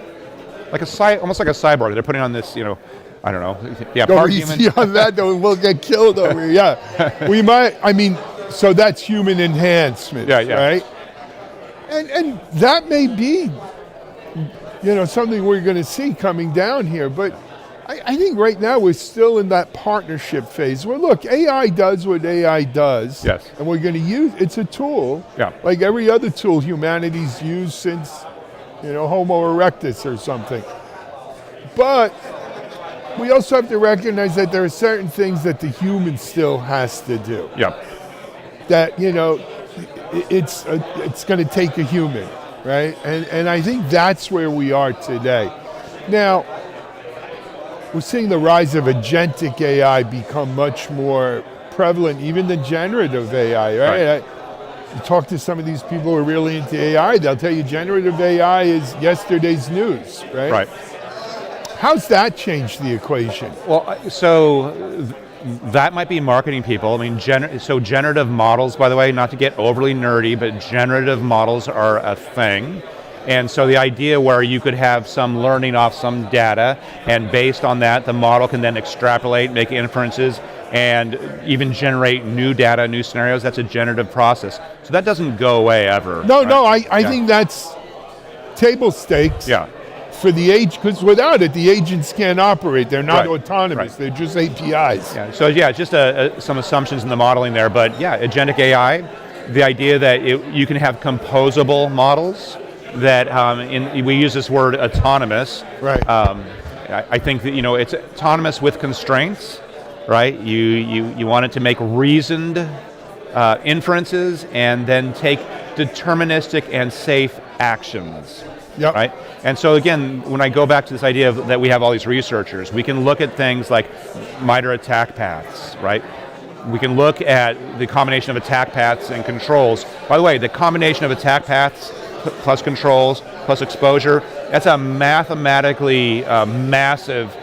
Like almost like a cyborg. They're putting on this, I don't know. Yeah, Go part easy human. on that, though. We'll get killed over here. Yeah, we might. I mean, so that's human enhancement, right? And that may be, something we're going to see coming down here. But I think right now we're still in that partnership phase where, look, AI does what AI does. Yes. And we're going to use, it's a tool, like every other tool humanity's used since, Homo erectus or something. But we also have to recognize that there are certain things that the human still has to do. Yeah. That, it's going to take a human, right? And I think that's where we are today. Now, we're seeing the rise of agentic AI become much more prevalent, even than generative AI, right? You talk to some of these people who are really into AI, they'll tell you generative AI is yesterday's news, right? Right. How's that changed the equation? Well, so that might be marketing people. I mean, generative models, by the way, not to get overly nerdy, but generative models are a thing. And so the idea where you could have some learning off some data, and based on that, the model can then extrapolate, make inferences, and even generate new data, new scenarios. That's a generative process. So that doesn't go away ever. No, I think that's table stakes. Yeah. For the because without it, the agents can't operate. They're not autonomous. They're just APIs. Yeah. So just some assumptions in the modeling there, but yeah, agentic AI, the idea that you can have composable models that we use this word autonomous. Right. I think that it's autonomous with constraints, right? You want it to make reasoned inferences and then take deterministic and safe actions. Yep. Right? And so again, when I go back to this idea that we have all these researchers, we can look at things like MITRE attack paths, right? We can look at the combination of attack paths and controls. By the way, the combination of attack paths plus controls plus exposure, that's a mathematically massive,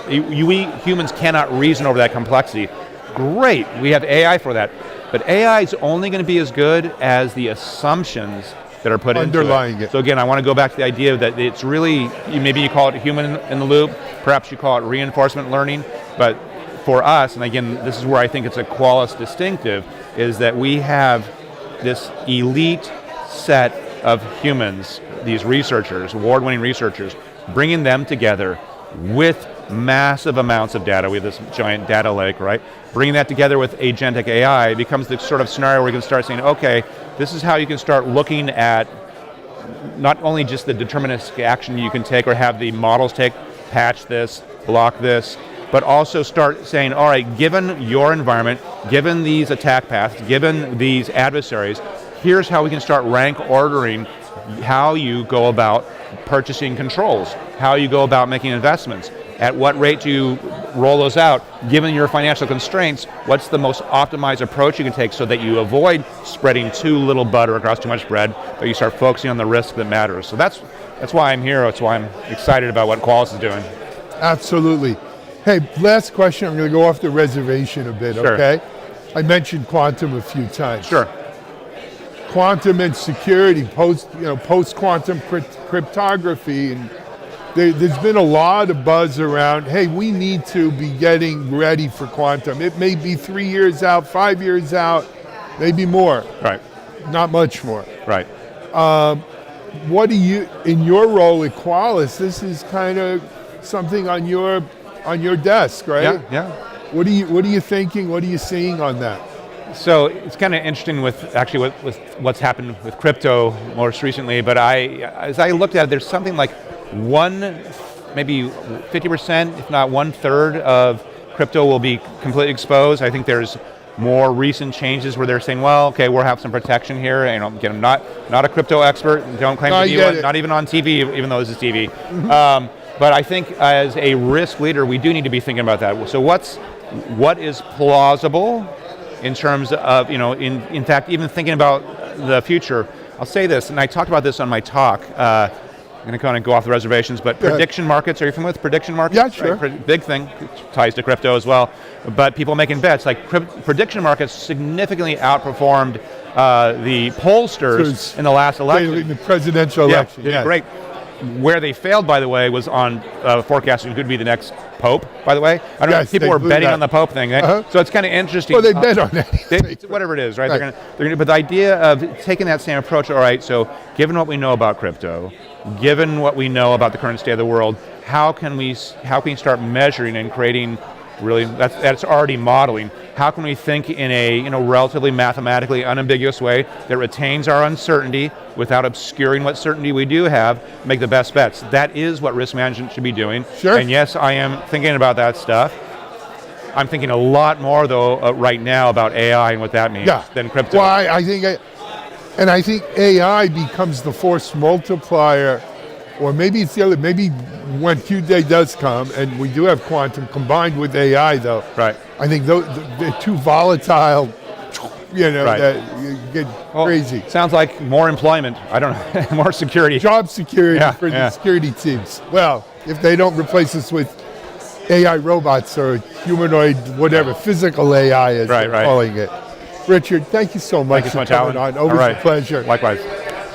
we humans cannot reason over that complexity. Great, we have AI for that. But AI is only going to be as good as the assumptions that are put underlying it. So again, I want to go back to the idea that it's really, maybe you call it human in the loop, perhaps you call it reinforcement learning, but for us, and again, this is where I think it's a Qualys distinctive, is that we have this elite set of humans, these researchers, award-winning researchers, bringing them together with massive amounts of data. We have this giant data lake, right? Bringing that together with agentic AI becomes the sort of scenario where you can start saying, okay, this is how you can start looking at not only just the deterministic action you can take or have the models take, patch this, block this, but also start saying, all right, given your environment, given these attack paths, given these adversaries, here's how we can start rank ordering how you go about purchasing controls, how you go about making investments, at what rate do you roll those out, given your financial constraints, what's the most optimized approach you can take so that you avoid spreading too little butter across too much bread, but you start focusing on the risk that matters. So that's why I'm here, that's why I'm excited about what Qualys is doing. Absolutely. Hey, last question. I'm going to go off the reservation a bit, Sure. okay? I mentioned quantum a few times. Sure. Quantum and security, post-quantum cryptography, and there's been a lot of buzz around, hey, we need to be getting ready for quantum. It may be 3 years out, 5 years out, maybe more. Right. Not much more. Right. What do you, in your role at Qualys, this is kind of something on your desk, right? Yeah, yeah. What are you thinking? What are you seeing on that? So it's kind of interesting with actually what's happened with crypto most recently, but as I looked at it, there's something like maybe 50%, if not 1/3 of crypto will be completely exposed. I think there's more recent changes where they're saying, well, okay, we'll have some protection here. And again, I'm not a crypto expert, don't claim to be one, not even on TV, even though this is TV. But I think as a risk leader, we do need to be thinking about that. So what is plausible in terms of, in fact, even thinking about the future. I'll say this, and I talked about this on my talk. I'm going to kind of go off the reservations, but prediction markets, are you familiar with prediction markets? Yeah, sure. Right? Big thing, ties to crypto as well. But people making bets, like prediction markets significantly outperformed the pollsters in the last election. The presidential election, yeah. Great. Where they failed, by the way, was on forecasting who could be the next pope, by the way. I don't know if people were betting on the pope thing. So it's kind of interesting. Well, they bet on anything. Whatever it is, right? They're gonna, but the idea of taking that same approach, all right, so given what we know about crypto, given what we know about the current state of the world, how can we start measuring and creating really, that's already modeling. How can we think in a relatively mathematically unambiguous way that retains our uncertainty without obscuring what certainty we do have, make the best bets? That is what risk management should be doing. Sure. And yes, I am thinking about that stuff. I'm thinking a lot more though right now about AI and what that means than crypto. Well, I think AI becomes the force multiplier, or maybe it's the other. Maybe when Q-Day does come, and we do have quantum combined with AI, though. Right. I think they're too volatile. That you get crazy. Sounds like more employment. I don't know, more security. Job security for the security teams. Well, if they don't replace us with AI robots or humanoid, whatever, physical AI as they're calling it. Richard, thank you so much for coming on. Always a pleasure. Likewise.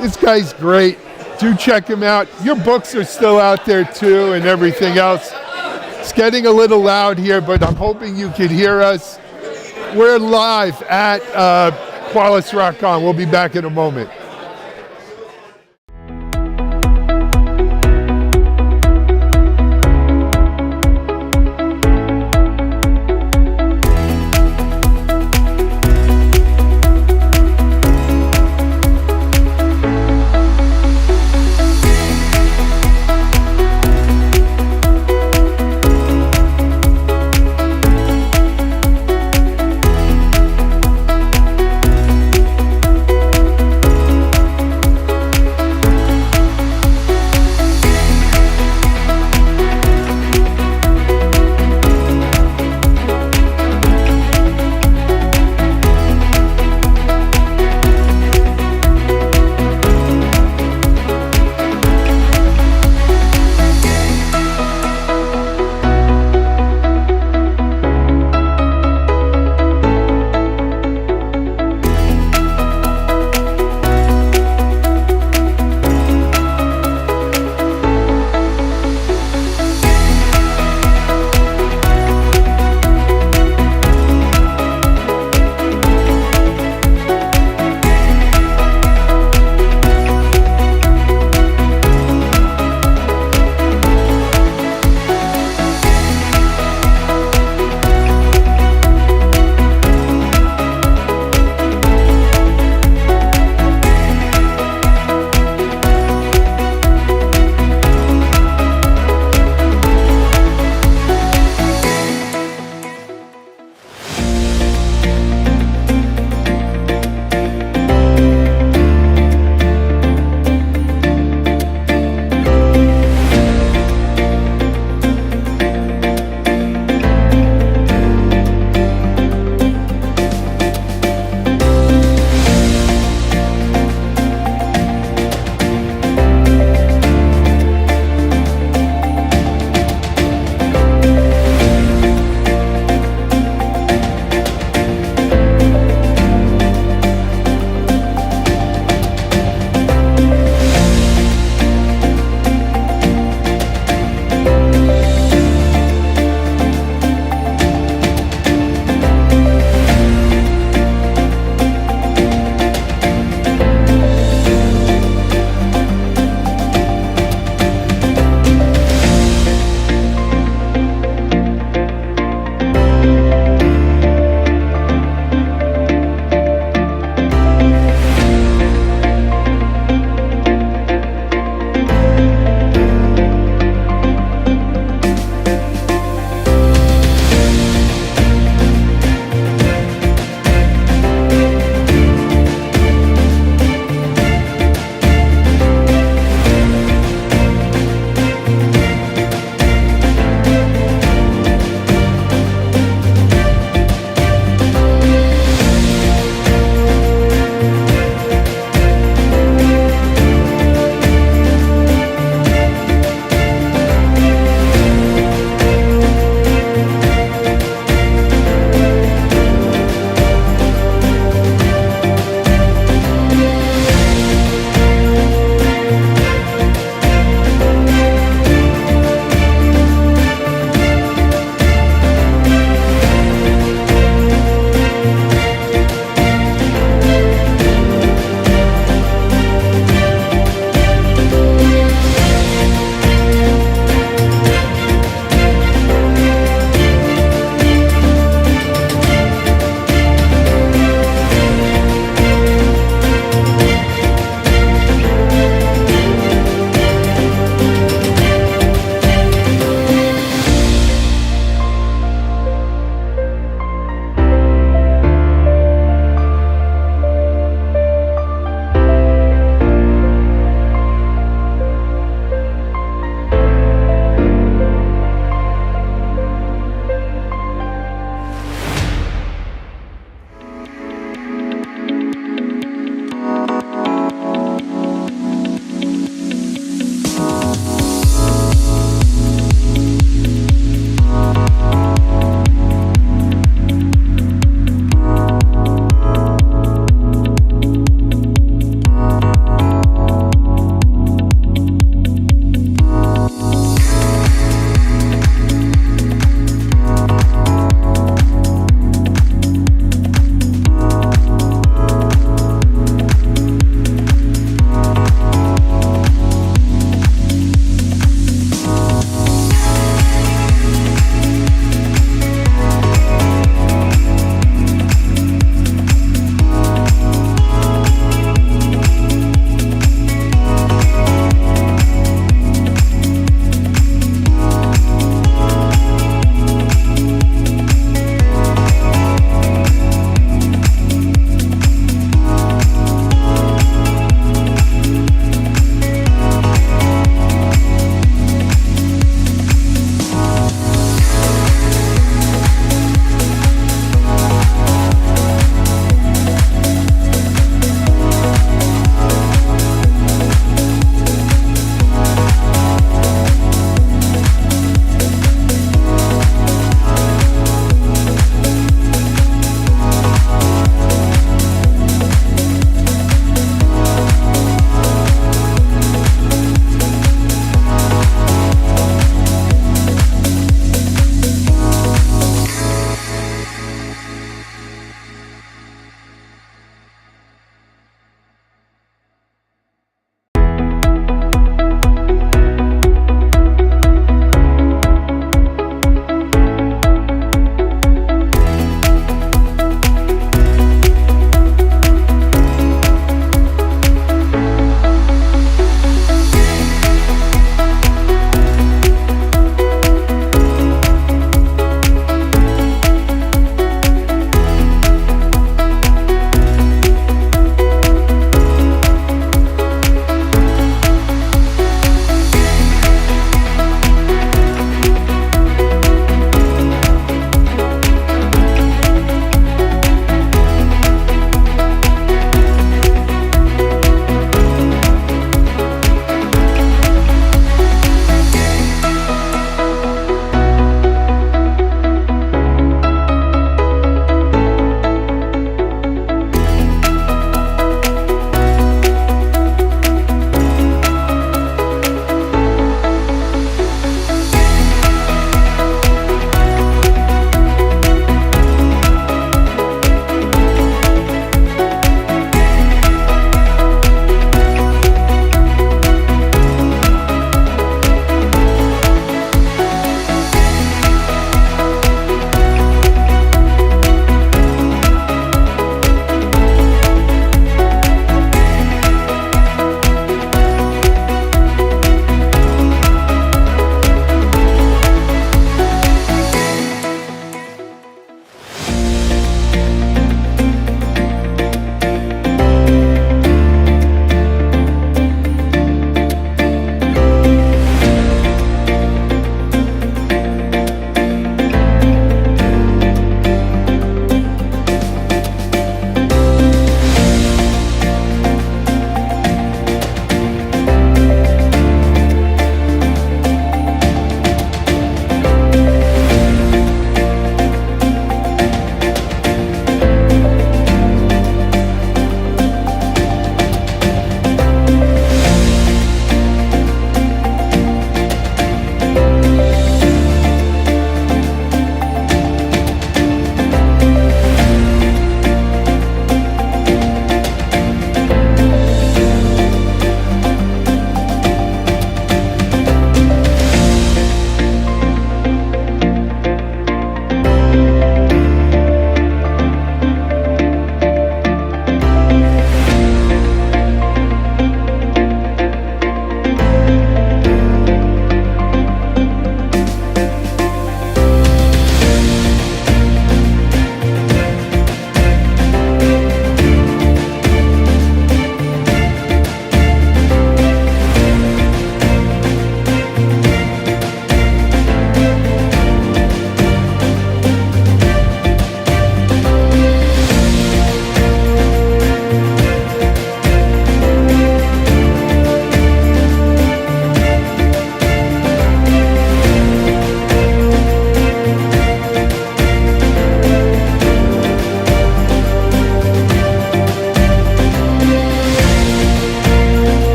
This guy's great. Do check him out. Your books are still out there too and everything else. It's getting a little loud here, but I'm hoping you can hear us. We're live at Qualys Rock On. We'll be back in a moment.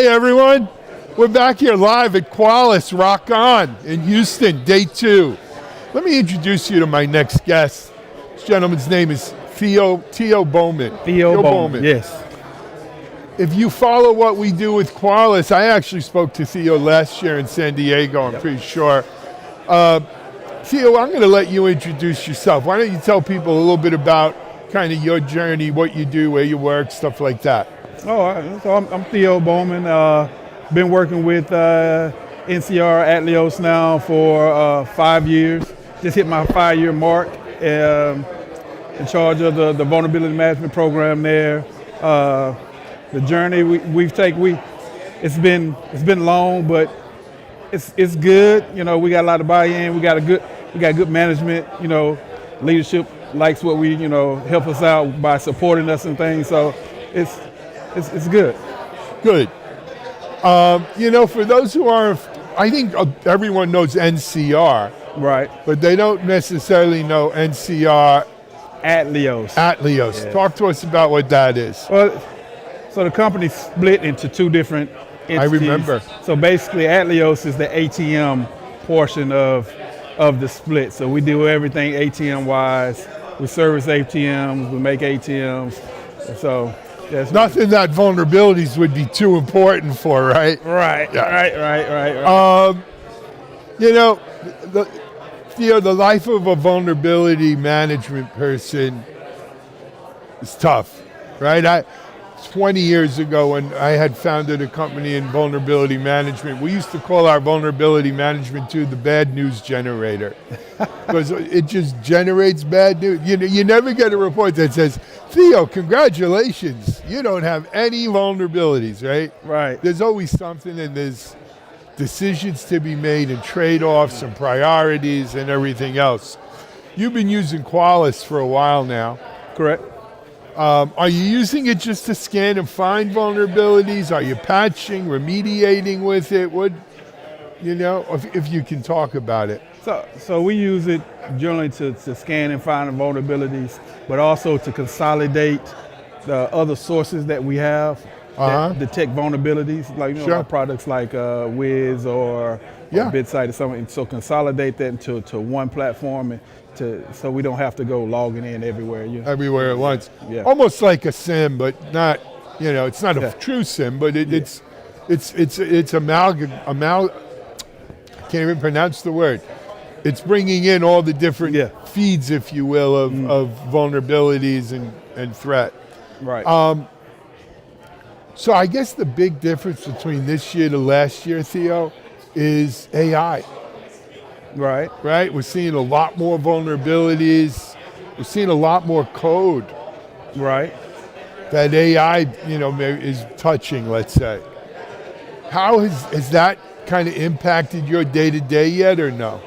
Hey everyone, we're back here live at Qualys Rock On in Houston, day 2. Let me introduce you to my next guest. This gentleman's name is Theo Bowman. Theo Bowman, yes. If you follow what we do with Qualys, I actually spoke to Theo last year in San Diego, I'm pretty sure. Theo, I'm going to let you introduce yourself. Why don't you tell people a little bit about kind of your journey, what you do, where you work, stuff like that. So I'm Theo Bowman. Been working with NCR Atleos now for 5 years. Just hit my 5-year mark. In charge of the vulnerability management program there. The journey we've taken, it's been long, but it's good. You know, we got a lot of buy-in. We got good management. You know, leadership likes what we, you know, help us out by supporting us and things. So it's good. Good. You know, for those who aren't, I think everyone knows NCR. Right. But they don't necessarily know NCR Atleos. Atleos. Yeah. Talk to us about what that is. Well, so the company split into 2 different entities. I remember. So basically, Atleos is the ATM portion of the split. So we do everything ATM-wise. We service ATMs. We make ATMs. So that's Nothing that vulnerabilities would be too important for, right? Right. Yeah. Right. You know, the life of a vulnerability management person is tough, right? 20 years ago when I had founded a company in vulnerability management, we used to call our vulnerability management tool the bad news generator because it just generates bad news. You never get a report that says, Theo, congratulations, you don't have any vulnerabilities, right? Right. There's always something, and there's decisions to be made and trade-offs and priorities and everything else. You've been using Qualys for a while now. Correct. Are you using it just to scan and find vulnerabilities? Are you patching, remediating with it? What, you know, if you can talk about it. So we use it generally to scan and find the vulnerabilities, but also to consolidate the other sources that we have that detect vulnerabilities, like our products like Wiz or BitSight or something. So consolidate that into one platform and so we don't have to go logging in everywhere. Everywhere at once. Yeah. Almost like a SIM, but not. You know, it's not a true SIM, but it's can't even pronounce the word. It's bringing in all the different feeds, if you will, of vulnerabilities and threat. Right. So I guess the big difference between this year to last year, Theo, is AI. Right. Right? We're seeing a lot more vulnerabilities. We're seeing a lot more code. Right. That AI, you know, is touching, let's say. How has that kind of impacted your day-to-day yet, or no?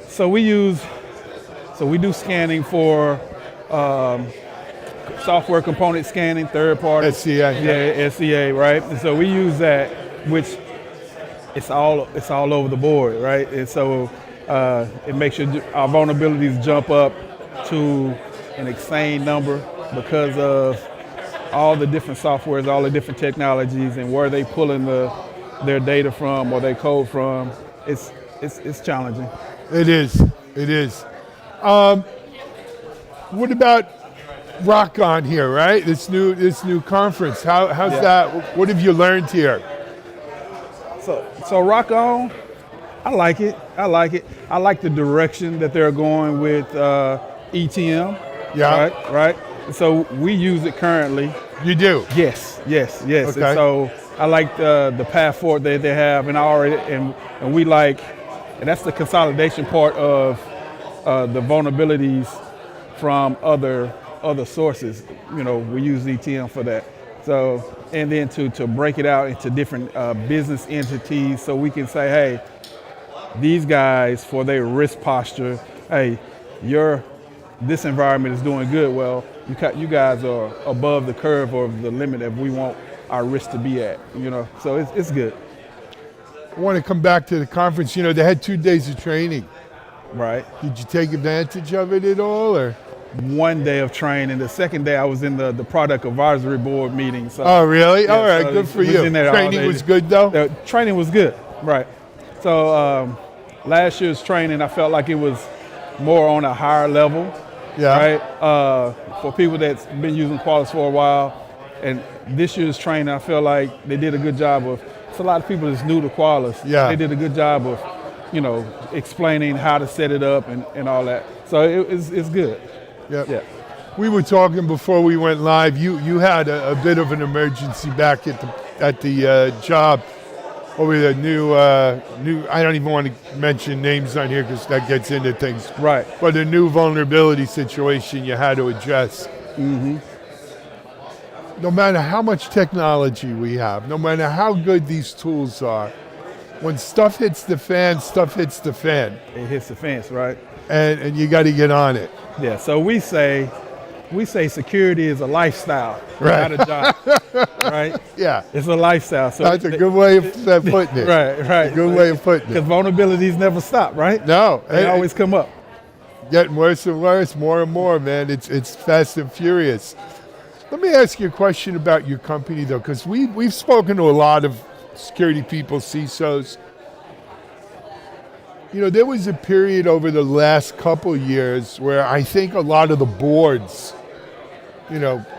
So we do scanning for software component scanning, third party. SCA. Yeah, SCA, right? And so we use that, which it's all over the board, right? And so it makes sure our vulnerabilities jump up to an insane number because of all the different softwares, all the different technologies, and where they pulling their data from or their code from. It's challenging. It is. What about Rock On here, right? This new conference. How's that? What have you learned here? So Rock On, I like it. I like the direction that they're going with ETM. Yeah. Right. So we use it currently. You do? Yes. Okay. And so I like the path forward that they have, and we like, and that's the consolidation part of the vulnerabilities from other sources. You know, we use ETM for that. So, and then to break it out into different business entities, so we can say, hey, these guys for their risk posture, hey, this environment is doing good. Well, you guys are above the curve or the limit that we want our risk to be at. You know, so it's good. I want to come back to the conference. You know, they had 2 days of training. Right. Did you take advantage of it at all, or? one day of training. The second day I was in the product advisory board meeting. So, Oh, really? yeah, All right, so good for was you. in there all Training day. was good, though? The training was good, right. So last year's training, I felt like it was more on a higher level, Yeah. right? For people that's been using Qualys for a while. And this year's training, I feel like they did a good job of, it's a lot of people that's new to Qualys. Yeah. They did a good job of, explaining how to set it up and all that. So it's good. Yep. Yeah. We were talking before we went live. You had a bit of an emergency back at the job over the new. I don't even want to mention names on here because that gets into things. Right. But a new vulnerability situation you had to address. Mm-hmm. No matter how much technology we have, no matter how good these tools are, when stuff hits the fan, stuff hits the fan, It hits the fence, right? and you got to get on it. Yeah. So we say security is a lifestyle, Right. not a job. Right. Yeah, It's a lifestyle. So that's a good way of putting it. Right. Good way of putting Because it. vulnerabilities never stop, right? No, They always come up. getting worse and worse, more and more, man. It's fast and furious. Let me ask you a question about your company, though, because we've spoken to a lot of security people, CISOs. There was a period over the last couple years where I think a lot of the boards,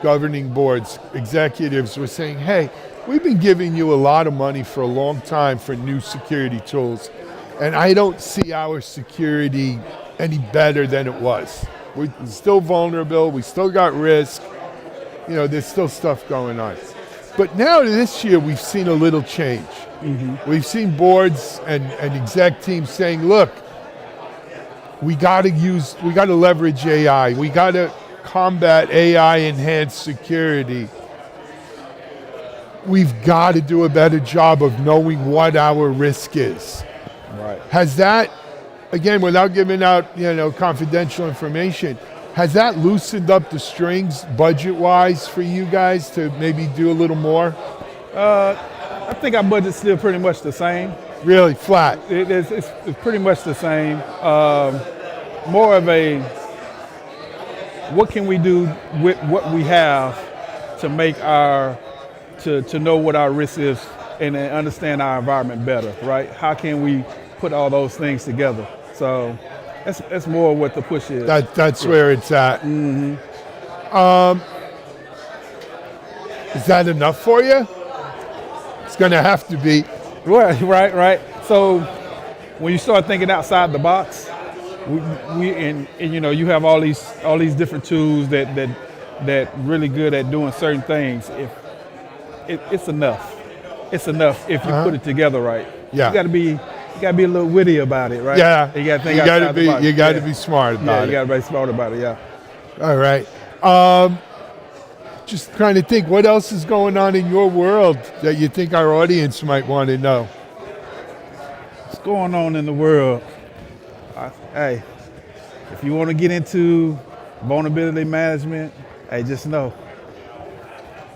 governing boards, executives were saying, hey, we've been giving you a lot of money for a long time for new security tools, and I don't see our security any better than it was. We're still vulnerable, we still got risk, there's still stuff going on. But now this year we've seen a little change. Mm-hmm. We've seen boards and exec teams saying, look, we got to leverage AI. We got to combat AI-enhanced security. We've got to do a better job of knowing what our risk is. Right. Has that, again, without giving out confidential information, has that loosened up the strings budget-wise for you guys to maybe do a little more? I think our budget's still pretty much the same. Really flat? It's pretty much the same. More of a, what can we do with what we have to make to know what our risk is and understand our environment better, right? How can we put all those things together? So that's more what the push is. That's where it's at. Mm-hmm. Is that enough for you? It's going to have to be. Right. So when you start thinking outside the box, you have all these different tools that really good at doing certain things. If it's enough, if you put it together right. Yeah. You got to be a little witty about it, right? Yeah. You got to think outside the box. You got to be smart Yeah, about you it. got to be smart about it. Yeah. All right. Just trying to think, what else is going on in your world that you think our audience might want to know? What's going on in the world? Hey, if you want to get into vulnerability management, hey, just know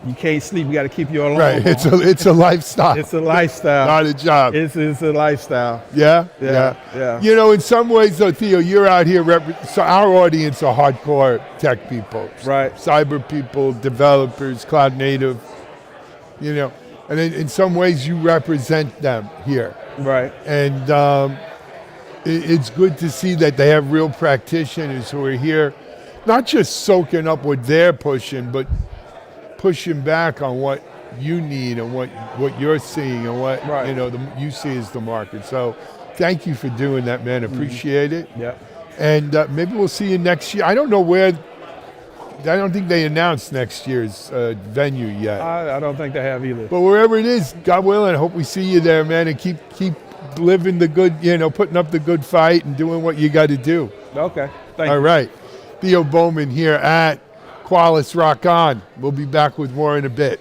you can't sleep. You got to keep your alarm. Right. on. It's a lifestyle. It's a lifestyle. Not a job. It's a lifestyle. Yeah. Yeah. In some ways, though, Theo, you're out here. So our audience are hardcore tech people, Right. Cyber people, developers, cloud native. And in some ways, you represent them here. Right. And it's good to see that they have real practitioners who are here, not just soaking up what they're pushing, but pushing back on what you need and what you're seeing and what Right. you see as the market. So thank you for doing that, man. Appreciate it. Yeah. And maybe we'll see you next year. I don't know where. I don't think they announced next year's venue yet. I don't think they have either. But wherever it is, God willing, I hope we see you there, man, and keep living the good, putting up the good fight and doing what you got to do. Okay. Thank you. All right. Theo Bowman here at Qualys Rock On. We'll be back with more in a bit.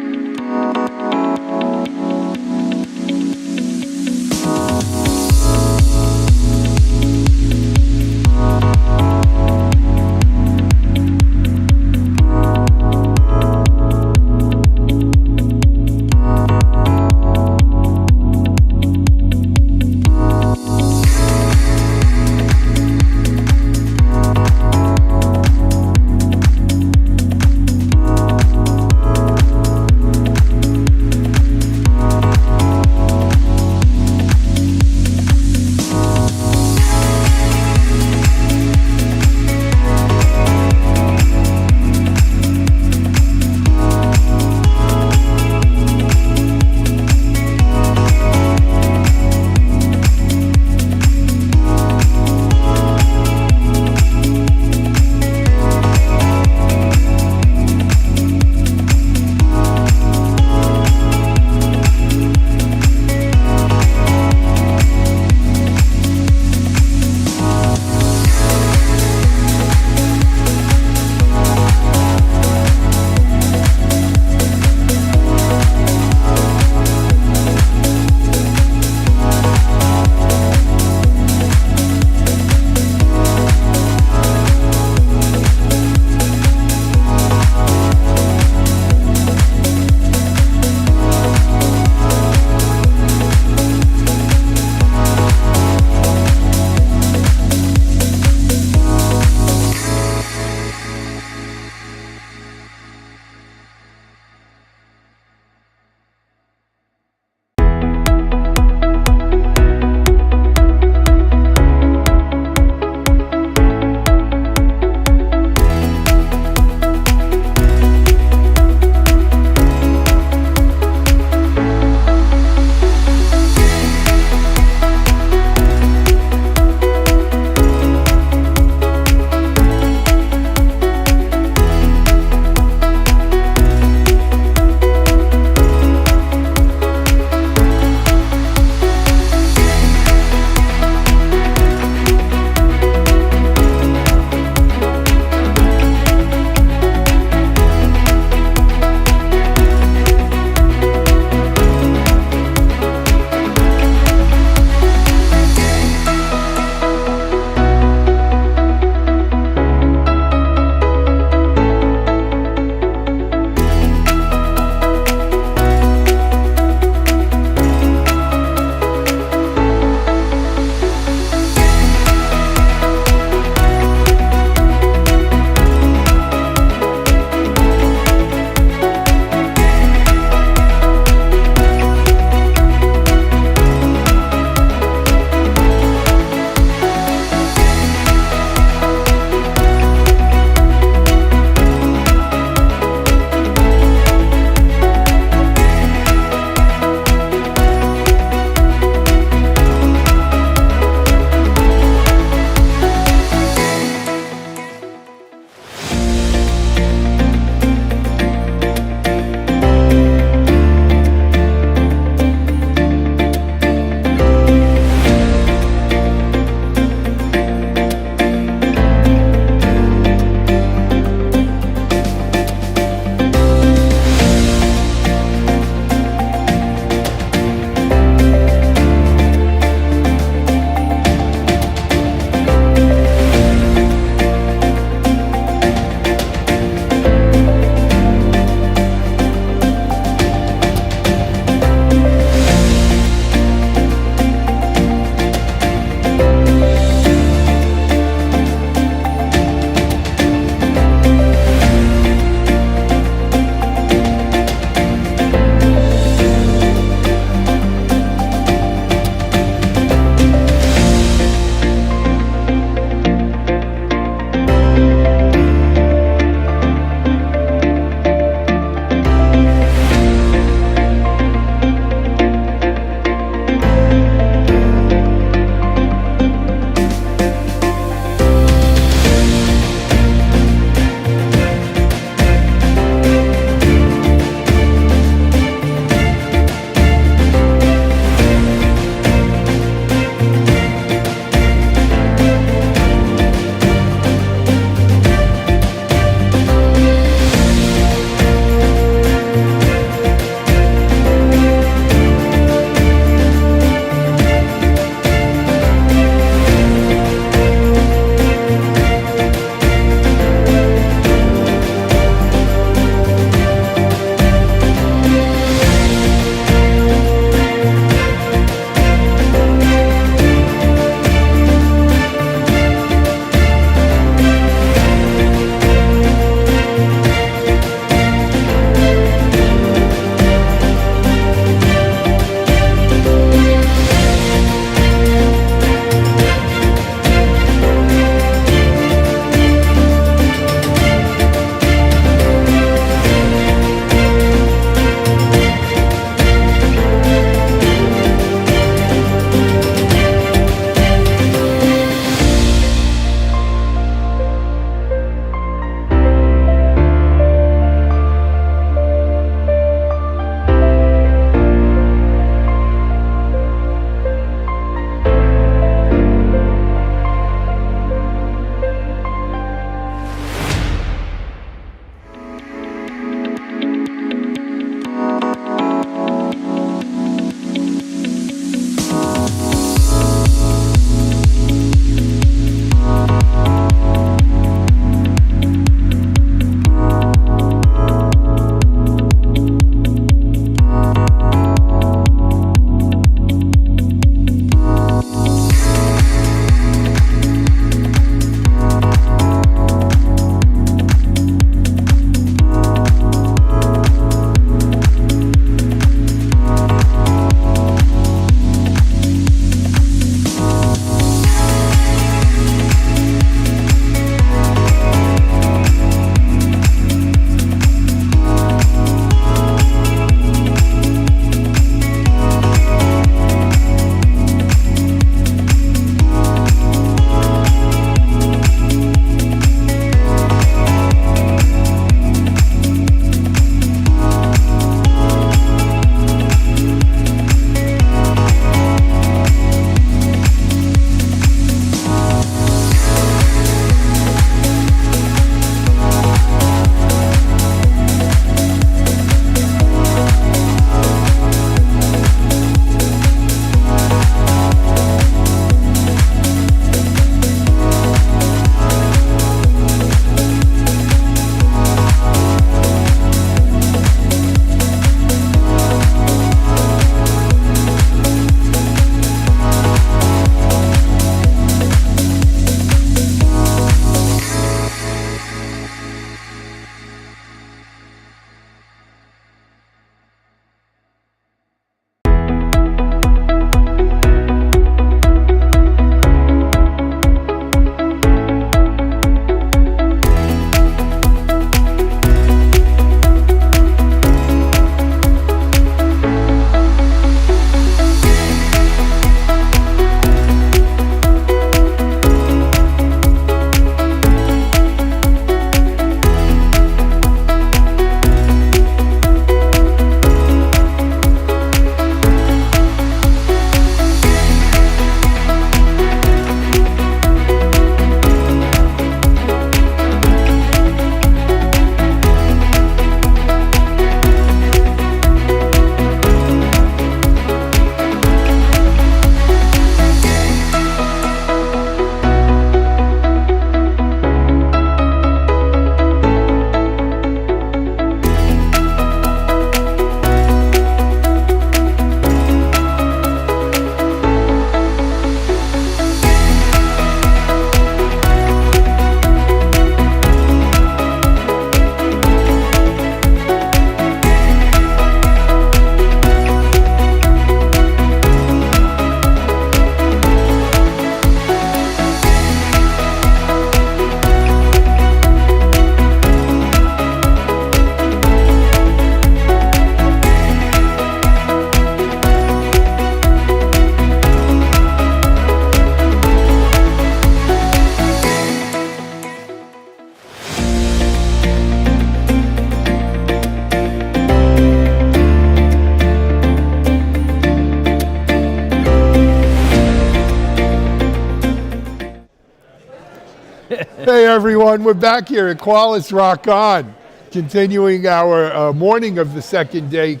Hey everyone, we're back here at Qualys Rock On, continuing our morning of the second day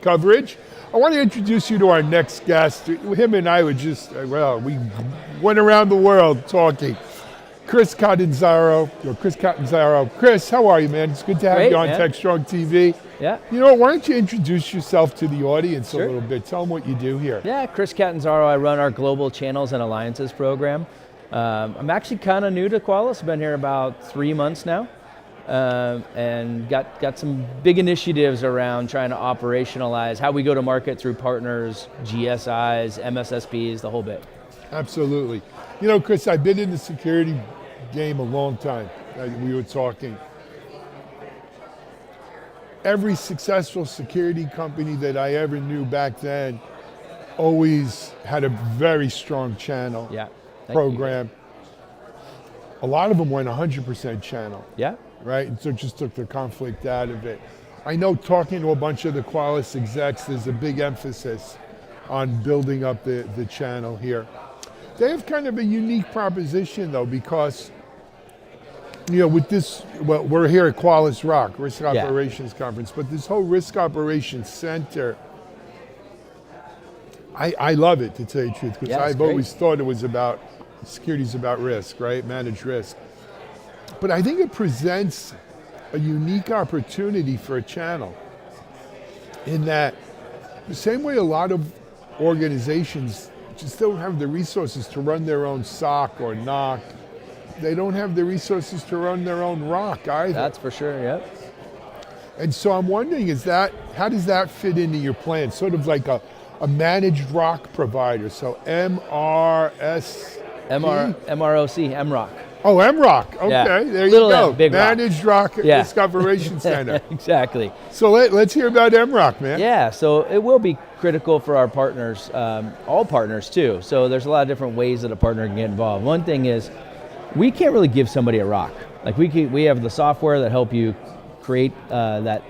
coverage. I want to introduce you to our next guest. Him and I were just, we went around the world talking. Chris Catanzaro. Chris, how are you, man? It's good to have Great, you on man. Techstrong TV. Yeah. You know, why don't you introduce yourself to the audience Sure. a little bit? Tell them what you do here. Yeah, Chris Catanzaro. I run our Global Channels and Alliances program. I'm actually kind of new to Qualys. I've been here about 3 months now, and got some big initiatives around trying to operationalize how we go to market through partners, GSIs, MSSPs, the whole bit. Absolutely. You know, Chris, I've been in the security game a long time. We were talking. Every successful security company that I ever knew back then always had a very strong channel Yeah. Thank program. A lot of them went 100% channel, you. Yeah. right? And so it just took the conflict out of it. I know talking to a bunch of the Qualys execs, there's a big emphasis on building up the channel here. They have kind of a unique proposition though, because you know, with this, well, we're here at Qualys Rock, Risk Operations Conference, but this whole Risk Operations Center, I love it, to tell you the truth, because Yeah, it's I've great. always thought it was about, security's about risk, right? Manage risk. But I think it presents a unique opportunity for a channel in that the same way a lot of organizations just don't have the resources to run their own SOC or NOC, they don't have the resources to run their own ROC either. That's for sure. Yep. And so I'm wondering, how does that fit into your plan? Sort of like a managed ROC provider, so MRS. MROC, MROC. Oh, MROC. Okay, Yeah. there Little you go. M, big rock. Managed ROC Yeah. Risk Operations Center. Exactly. So let's hear about MROC, man. Yeah, so it will be critical for our partners, all partners too. So there's a lot of different ways that a partner can get involved. One thing is, we can't really give somebody a ROC. Like we have the software that help you create that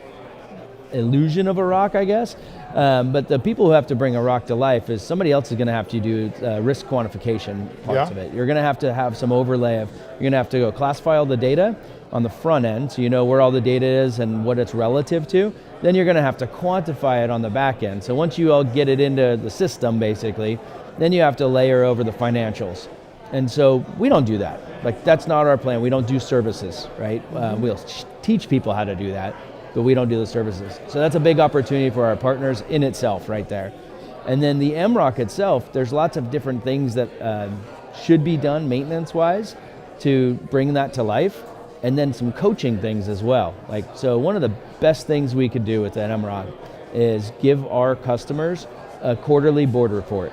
illusion of a ROC, I guess. But the people who have to bring a ROC to life is somebody else is going to have to do risk quantification parts of it. You're going to have some overlay of, you're going to have to go classify all the data on the front end, so you know where all the data is and what it's relative to. Then you're going to have to quantify it on the back end. So once you all get it into the system, basically, then you have to layer over the financials. And so we don't do that. Like, that's not our plan. We don't do services, right? We'll teach people how to do that, but we don't do the services. So that's a big opportunity for our partners in itself right there. And then the MROC itself, there's lots of different things that should be done maintenance-wise to bring that to life, and then some coaching things as well. Like, so one of the best things we could do with that MROC is give our customers a quarterly board report.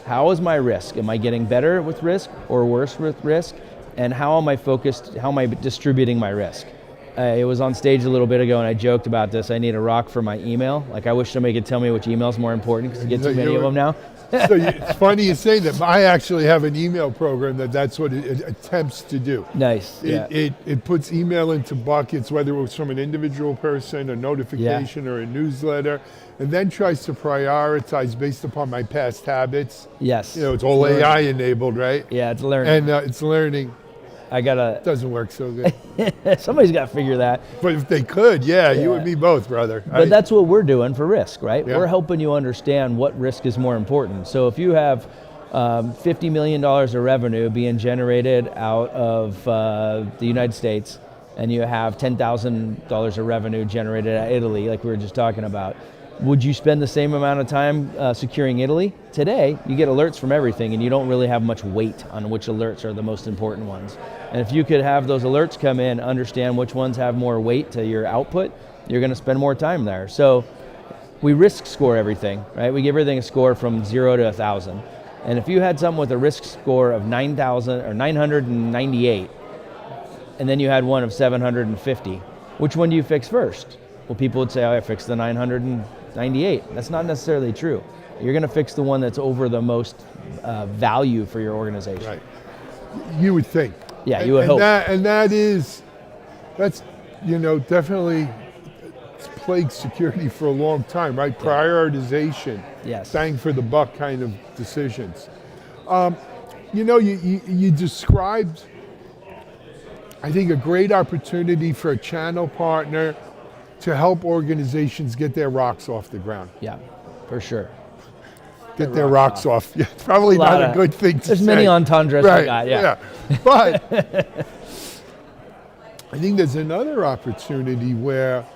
How is my risk? Am I getting better with risk or worse with risk? And how am I focused? How am I distributing my risk? I was on stage a little bit ago and I joked about this. I need a ROC for my email. Like, I wish somebody could tell me which email is more important because I get too many of them now. So it's funny you say that. I actually have an email program that's what it attempts to do. Nice. Yeah. It puts email into buckets, whether it was from an individual person, a notification, or a newsletter, and then tries to prioritize based upon my past habits. Yes. You know, it's all AI enabled, right? Yeah, it's learning. And it's learning. I gotta. Doesn't work so good. Somebody's got to figure that. But if they could, yeah, you Yeah. and me both, brother. But that's what we're doing for risk, right? Yeah. We're helping you understand what risk is more important. So if you have $50 million of revenue being generated out of the United States, and you have $10,000 of revenue generated out of Italy, like we were just talking about, would you spend the same amount of time securing Italy? Today, you get alerts from everything, and you don't really have much weight on which alerts are the most important ones. And if you could have those alerts come in, understand which ones have more weight to your output, you're going to spend more time there. So we risk score everything, right? We give everything a score from 0 to 1,000. And if you had something with a risk score of 9,000 or 998, and then you had one of 750, which one do you fix first? Well, people would say, oh, I fixed the 998. That's not necessarily true. You're going to fix the one that's over the most value for your organization. Right. You would think. Yeah, you would hope. That's, you know, definitely it's plagued security for a long time, right? Yeah. Prioritization. Yes. Bang for the buck kind of decisions. You know, you described I think a great opportunity for a channel partner to help organizations get their rocks off the ground. Yeah, for sure. Get their rocks off. Yeah, probably not a good thing to There's say. many entendres Right, for that, yeah. But I think there's another opportunity where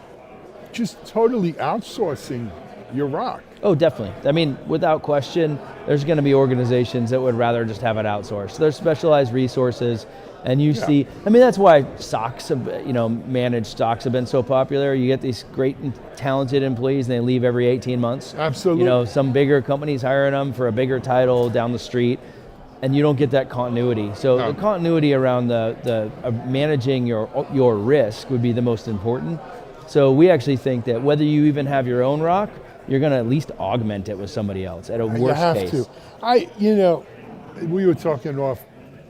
just totally outsourcing your rock. Oh, definitely. I mean, without question, there's going to be organizations that would rather just have it outsourced. There's specialized resources, and you see, I mean, that's why stocks, managed stocks have been so popular. You get these great and talented employees, and they leave every 18 months. Absolutely. Some bigger companies hiring them for a bigger title down the street, and you don't get that continuity. So the continuity around the managing your risk would be the most important. So we actually think that whether you even have your own rock, you're going to at least augment it with somebody else at a worst case. You have to. We were talking off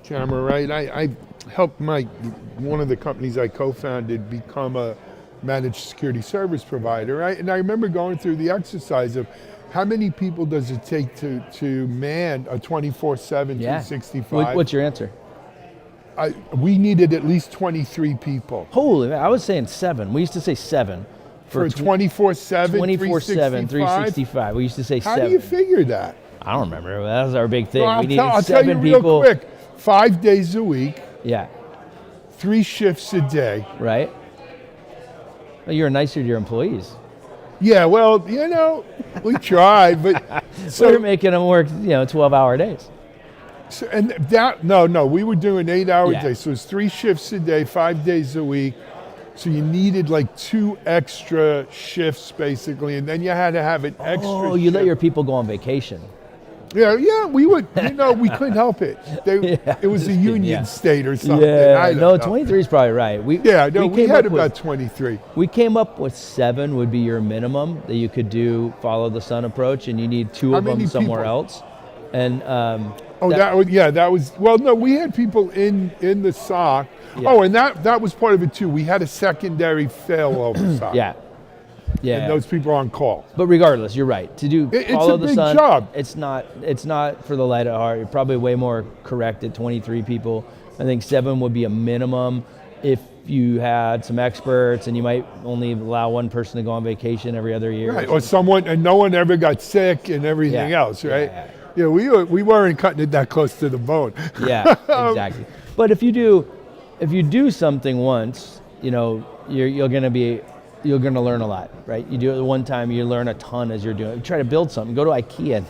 camera, right? I helped one of the companies I co-founded become a managed security service provider, right? And I remember going through the exercise of how many people does it take to man a 24/7, 365? What's your answer? We needed at least 23 people. Holy, I was saying 7. We used to say 7. For 24/7, 24/7, 365. We used to say 7. How do you figure that? I don't remember. That was our big thing. Well, We needed I'll 7 tell you people. real quick. 5 days a week, Yeah, 3 shifts a day. right? Well, you're nicer to your employees. Yeah, well, we tried, but So you're making them work, 12-hour days. and that no, we were doing 8-hour Yeah. days, so it's 3 shifts a day, 5 days a week. So you needed like 2 extra shifts basically, and then you had to have an extra. Oh, you let shift. your people go on vacation. Yeah, we would. We couldn't help it. It was a union yeah. state or something. Yeah, I don't no, know. 23 is probably right. We we had up about with, 23. We came up with 7 would be your minimum that you could do follow the sun approach, and you need 2 How of them many somewhere people? else. And that was. Well, no, we had people in the SOC. Yeah. Oh, and that was part of it too. We had a secondary failover SOC. yeah. And those people are on call. But regardless, you're right. To do It's follow a the big sun, job. It's not for the light of heart. You're probably way more correct at 23 people. I think 7 would be a minimum if you had some experts, and you might only allow one person to go on vacation every other year. Right. Or someone, and no one ever got sick and everything Yeah. else, right? Yeah. We weren't cutting it that close to the bone. Yeah, exactly. But if you do something once, you're going to learn a lot, right? You do it one time, you learn a ton as you're doing it. You try to build something, go to IKEA,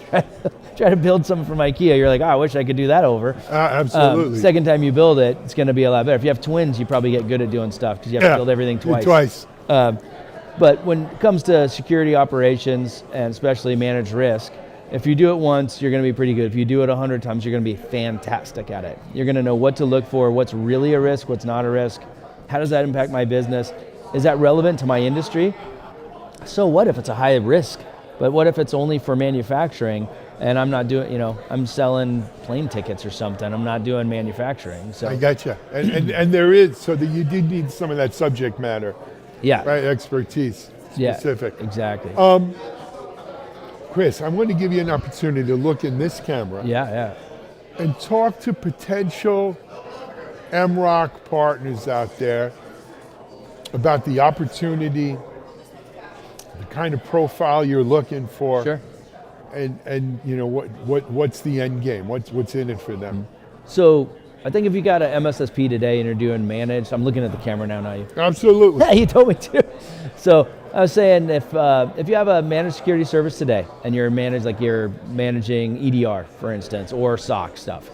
try to build something from IKEA. You're like, I wish I could do that over. Absolutely. Second time you build it, it's going to be a lot better. If you have twins, you probably get good at doing stuff because you have to build everything twice. But when it comes to security operations and especially managed risk, if you do it once, you're going to be pretty good. If you do it 100 times, you're going to be fantastic at it. You're going to know what to look for, what's really a risk, what's not a risk. How does that impact my business? Is that relevant to my industry? So what if it's a high risk? But what if it's only for manufacturing and I'm not doing, I'm selling plane tickets or something. I'm not doing manufacturing. So I gotcha. And there is, so that you did need some of that subject matter, yeah, right? Expertise, specific. Yeah, exactly. Chris, I'm going to give you an opportunity to look in this camera and talk to potential MROC partners out there about the opportunity, the kind of profile you're looking for, Sure. and what's the end game? What's in it for them? So I think if you got an MSSP today and you're doing managed, I'm looking at the camera now, not you. Absolutely. Yeah, you told me to. So I was saying if you have a managed security service today and you're managing EDR, for instance, or SOC stuff,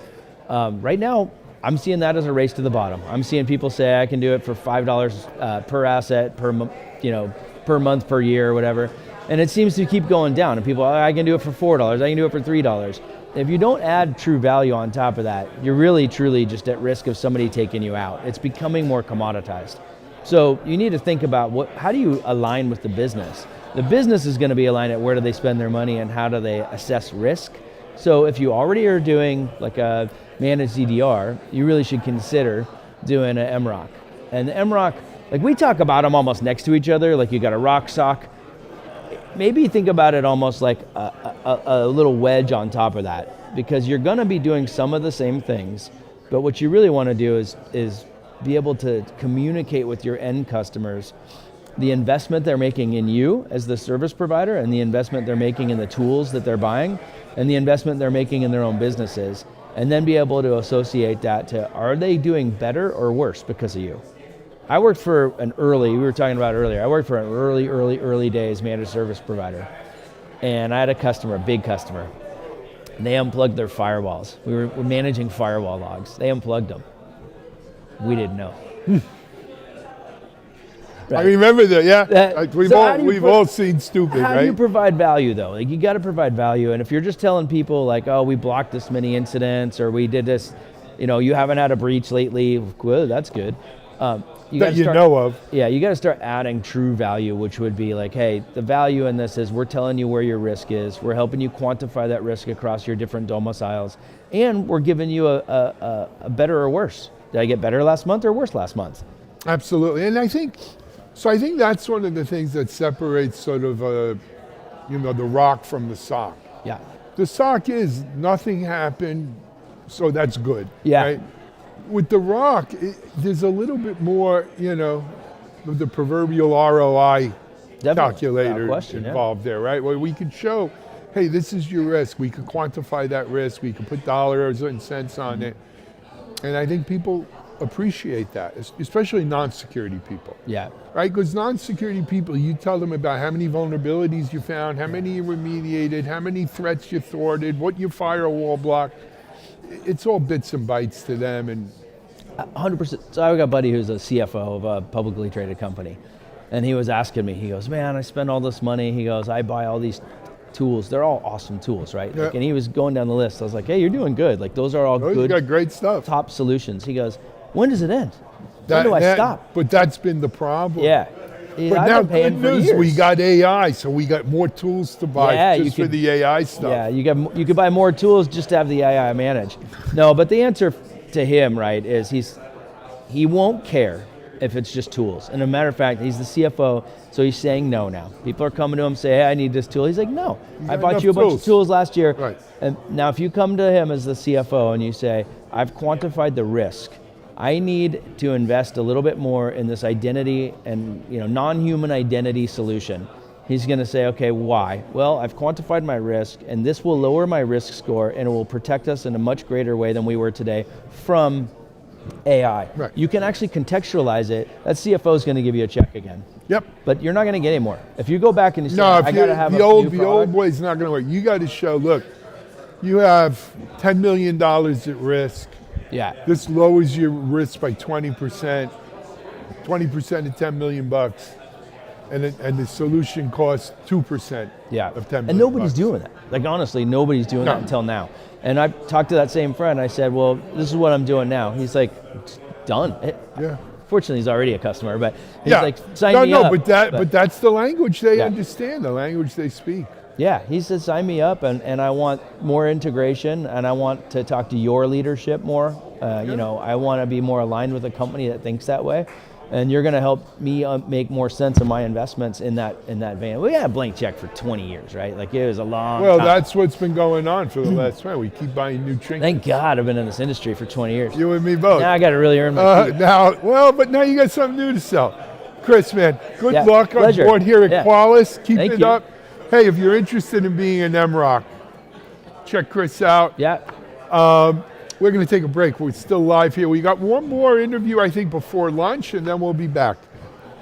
right now I'm seeing that as a race to the bottom. I'm seeing people say I can do it for $5 per asset per month per year or whatever, and it seems to keep going down. And people, I can do it for $4. I can do it for $3. If you don't add true value on top of that, you're really truly just at risk of somebody taking you out. It's becoming more commoditized. So you need to think about how do you align with the business? The business is going to be aligned at where do they spend their money and how do they assess risk. So if you already are doing like a managed EDR, you really should consider doing an MROC. And the MROC, like we talk about them almost next to each other, like you got a ROC SOC. Maybe think about it almost like a little wedge on top of that, because you're going to be doing some of the same things, but what you really want to do is be able to communicate with your end customers the investment they're making in you as the service provider, and the investment they're making in the tools that they're buying, and the investment they're making in their own businesses, and then be able to associate that to, are they doing better or worse because of you? I worked for we were talking about earlier, I worked for an early days managed service provider. And I had a customer, a big customer, and they unplugged their firewalls. We were managing firewall logs. They unplugged them. We didn't know. I remember that, yeah. We've so all seen stupid, How right? do you provide value though? Like, you got to provide value. And if you're just telling people like, oh, we blocked this many incidents, or we did this, you haven't had a breach lately, well, that's good. That you know of. Yeah, you got to start adding true value, which would be like, hey, the value in this is we're telling you where your risk is. We're helping you quantify that risk across your different domiciles. And we're giving you a better or worse. Did I get better last month or worse last month? Absolutely. And I think that's one of the things that separates sort of, the rock from the sock. Yeah. The sock is nothing happened, so that's good. Yeah. Right? With the rock, there's a little bit more, of the proverbial ROI calculator involved there, right? Where we could show, hey, this is your risk. We could quantify that risk. We could put dollars and cents on it. And I think people appreciate that, especially non-security people. Yeah. Right? Because non-security people, you tell them about how many vulnerabilities you found, how many you remediated, how many threats you thwarted, what your firewall blocked. It's all bits and bytes to them. And 100%. So I've got a buddy who's a CFO of a publicly traded company. And he was asking me, he goes, man, I spend all this money. He goes, I buy all these tools. They're all awesome tools, right? Yeah. And he was going down the list. I was like, hey, you're doing good. Like, those are all good. You got great stuff. Top solutions. He goes, when does it end? When do I stop? But that's been the problem. Yeah. But I've now, been paying good for news, years. we got AI, so we got more tools to buy for the AI stuff. Yeah, you could buy more tools just to have the AI manage. No, but the answer to him, right, is he won't care if it's just tools. And a matter of fact, he's the CFO, so he's saying no now. People are coming to him, say, hey, I need this tool. He's like, no, I bought you a bunch of tools last year. Right. And now if you come to him as the CFO and you say, I've quantified the risk, I need to invest a little bit more in this identity and non-human identity solution. He's going to say, okay, why? Well, I've quantified my risk, and this will lower my risk score, and it will protect us in a much greater way than we were today from AI. Right. You can actually contextualize it. That CFO is going to give you a check again. Yep. But you're not going to get any more. If you go back and you say, No, I got to have the old way is not going to work. You got to show, look, you have $10 million at risk. Yeah. This lowers your risk by 20%. 20% of $10 million, and the solution costs 2% Yeah. of $10 million. And nobody's doing that. Like, honestly, nobody's doing that until now. And I talked to that same friend. I said, well, this is what I'm doing now. He's like, done. Yeah. Fortunately, he's already a customer, but he's like, sign me up. But that's the language they understand, the language they speak. Yeah, he said, sign me up, and I want more integration, and I want to talk to your leadership more. I want to be more aligned with a company that thinks that way, and you're going to help me make more sense of my investments in that vein. We had a blank check for 20 years, right? Like, it was a long time. That's what's been going on for the last time. We keep buying new trinkets. Thank God I've been in this industry for 20 years. You and me both. Now I got to really earn my keep. But now you got something new to sell. Chris, man, good luck pleasure. on board here at Qualys. Keep Thank it you. up. Hey, if you're interested in being an MROC, check Chris out. Yeah. We're going to take a break. We're still live here. We got one more interview, I think, before lunch, and then we'll be back.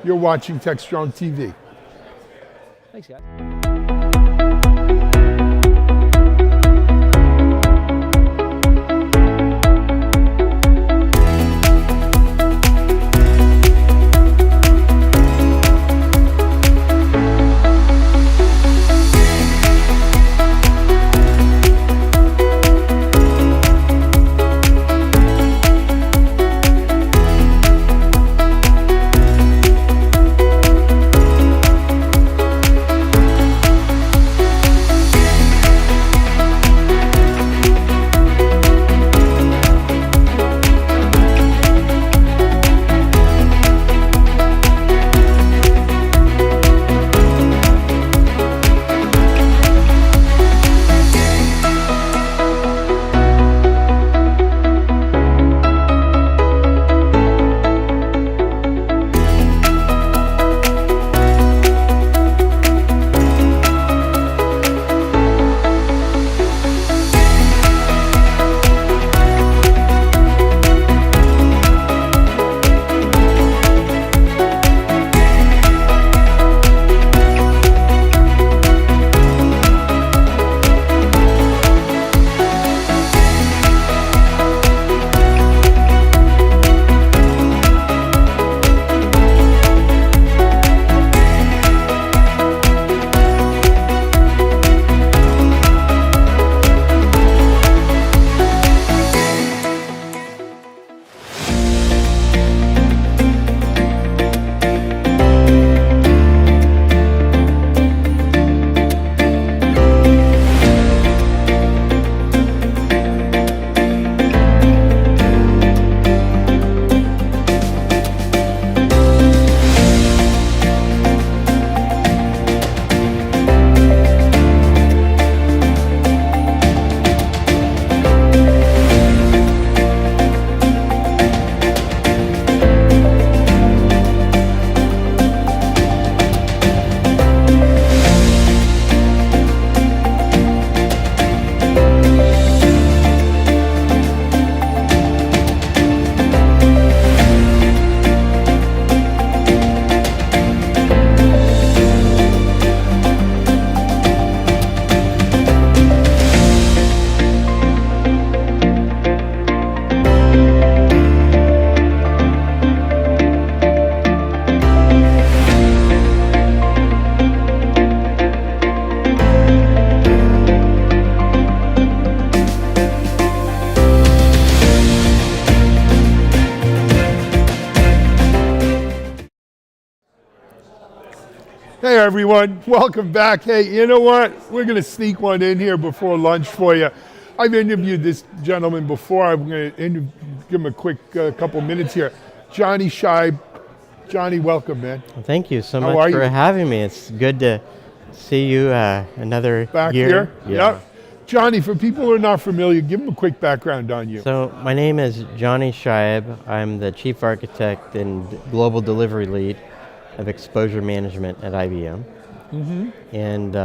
You're watching Techstrong TV. Thanks, guys. Hey everyone, welcome back. Hey, you know what? We're going to sneak one in here before lunch for you. I've interviewed this gentleman before. I'm going to give him a quick couple minutes here. Johnny Scheib. Johnny, welcome, man. Well, thank you so How are much for you? having me. It's good to see you another Back year. here? Yeah. Yep. Johnny, for people who are not familiar, give them a quick background on you. So my name is Johnny Scheib. I'm the Chief Architect and Global Delivery Lead of Exposure Management at IBM. And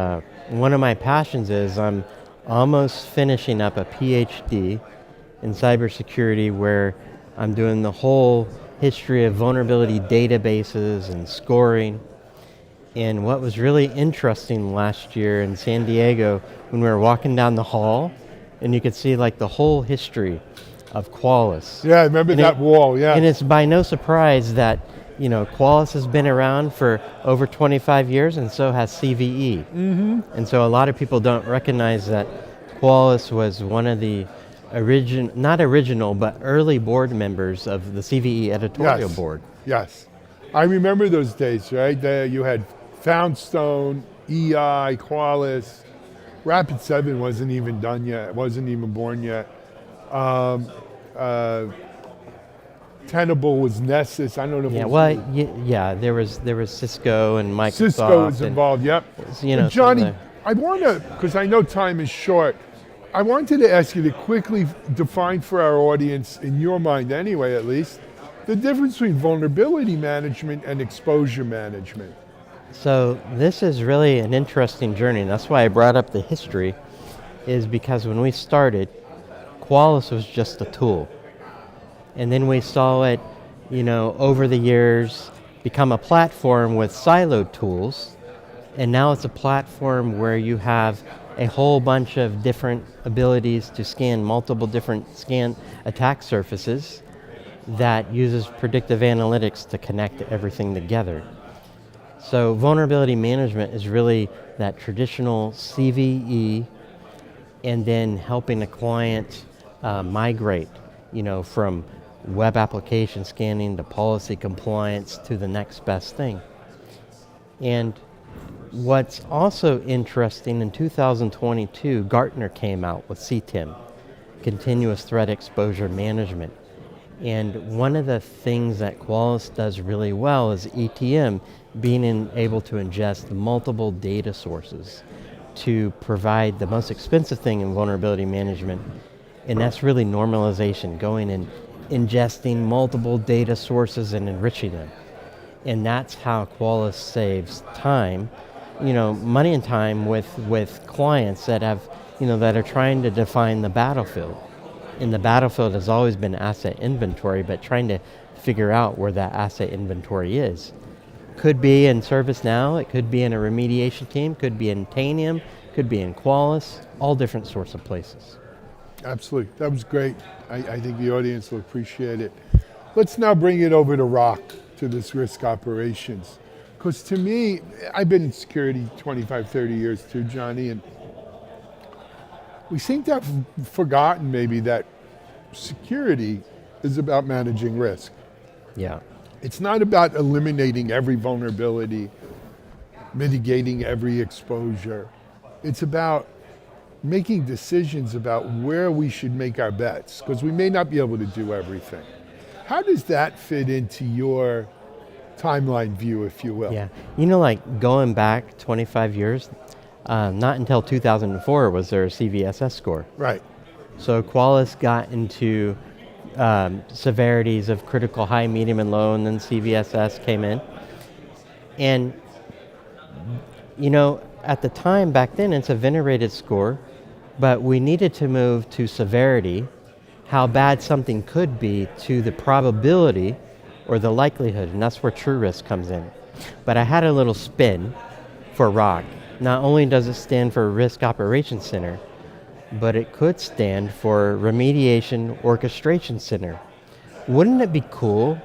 one of my passions is I'm almost finishing up a PhD in cybersecurity where I'm doing the whole history of vulnerability databases and scoring. And what was really interesting last year in San Diego, when we were walking down the hall, and you could see like the whole history of Qualys. Yeah, I remember And that wall, yeah. And it's by no surprise that, you know, Qualys has been around for over 25 years, and so has CVE. And so a lot of people don't recognize that Qualys was one of the not original, but early board members of the CVE editorial board. Yes. I remember those days, right? You had Foundstone, EI, Qualys. Rapid7 wasn't even done yet, wasn't even born yet. Tenable was Nessus. I don't know if Yeah, it was well, yeah, there was Cisco and Microsoft. Cisco was and, involved, yep. you know, And Johnny, some of I want to, because I know time is short, I wanted to ask you to quickly define for our audience, in your mind anyway at least, the difference between vulnerability management and exposure management. So this is really an interesting journey, and that's why I brought up the history, is because when we started, Qualys was just a tool. And then we saw it, you know, over the years become a platform with siloed tools, and now it's a platform where you have a whole bunch of different abilities to scan multiple different attack surfaces that uses predictive analytics to connect everything together. So vulnerability management is really that traditional CVE, and then helping a client migrate, you know, from web application scanning to policy compliance to the next best thing. And what's also interesting, in 2022, Gartner came out with CTIM, Continuous Threat Exposure Management. And one of the things that Qualys does really well is ETM, being able to ingest multiple data sources to provide the most expensive thing in vulnerability management, and that's really normalization, going and ingesting multiple data sources and enriching them. And that's how Qualys saves time, you know, money and time with clients that have, you know, that are trying to define the battlefield. And the battlefield has always been asset inventory, but trying to figure out where that asset inventory is. Could be in ServiceNow, it could be in a remediation team, could be in Tanium, could be in Qualys, all different sorts of places. Absolutely, that was great. I think the audience will appreciate it. Let's now bring it over to Rock, to this risk operations. Because to me, I've been in security 25, 30 years too, Johnny, and we seem to have forgotten maybe that security is about managing risk. Yeah. It's not about eliminating every vulnerability, mitigating every exposure. It's about making decisions about where we should make our bets, because we may not be able to do everything. How does that fit into your timeline view, if you will? Yeah, you know, like going back 25 years, not until 2004 was there a CVSS score. Right. So Qualys got into severities of critical, high, medium, and low, and then CVSS came in. And, you know, at the time back then, it's a venerated score, but we needed to move to severity, how bad something could be, to the probability or the likelihood, and that's where true risk comes in. But I had a little spin for ROC. Not only does it stand for Risk Operations Center, but it could stand for Remediation Orchestration Center. Wouldn't it be cool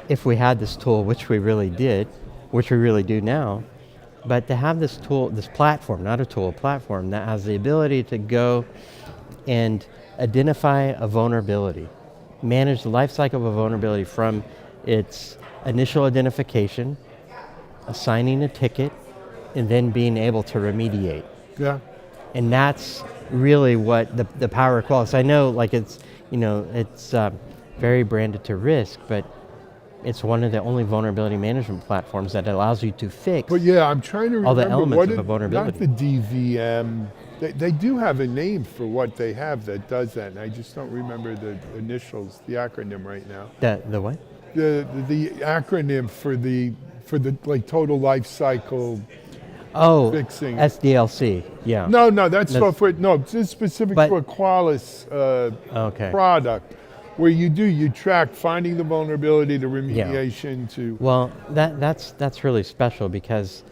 if we had this tool, which we really did, which we really do now, but to have this tool, this platform, not a tool, a platform that has the ability to go and identify a vulnerability, manage the life cycle of a vulnerability from its initial identification assigning a ticket, and then being able to remediate. Yeah. And that's really what the power of Qualys. I know, like it's very branded to risk, but it's one of the only vulnerability management platforms that allows you to fix. But yeah, I'm trying to remember all the elements what of a vulnerability. Not the DVM. They do have a name for what they have that does that, and I just don't remember the initials, the acronym right now. The what? The acronym for the like total life cycle. Oh, Fixing. SDLC. Yeah. No, that's for it's specific But- to a Qualys Okay. product, where you track finding the vulnerability, the remediation to. Well, that's really special because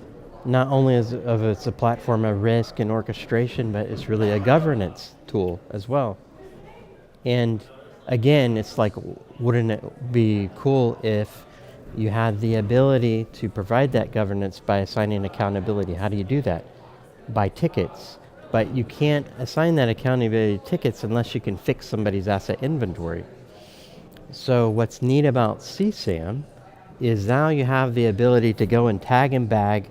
not only it's a platform of risk and orchestration, but it's really a governance tool as well. And again, it's like, wouldn't it be cool if you had the ability to provide that governance by assigning accountability? How do you do that? By tickets. But you can't assign that accountability tickets unless you can fix somebody's asset inventory. So what's neat about CSAM is now you have the ability to go and tag and bag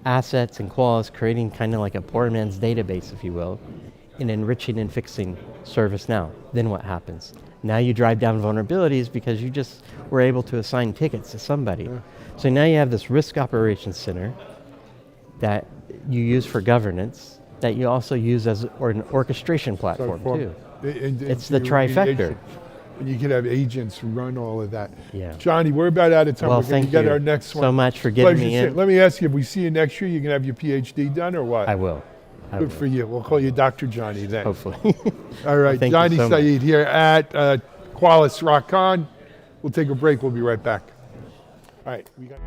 assets and Qualys, creating kind of like a poor man's database, if you will, and enriching and fixing ServiceNow. Then what happens? Now you drive down vulnerabilities because you just were able to assign tickets to somebody. Yeah. So now you have this risk operations center that you use for governance, that you also use as an orchestration platform too. It's the trifecta. And you can have agents run all of that. Yeah. Johnny, we're about out of time. Well, we're going to get our next one. so much for getting me in. Let me ask you, if we see you next year, you can have your PhD done or what? I will. Good for you. We'll call you Dr. Johnny then. Hopefully. All right, Well, Johnny so Saeed here at Qualys RockCon. We'll take a break. We'll be right back. All right. We got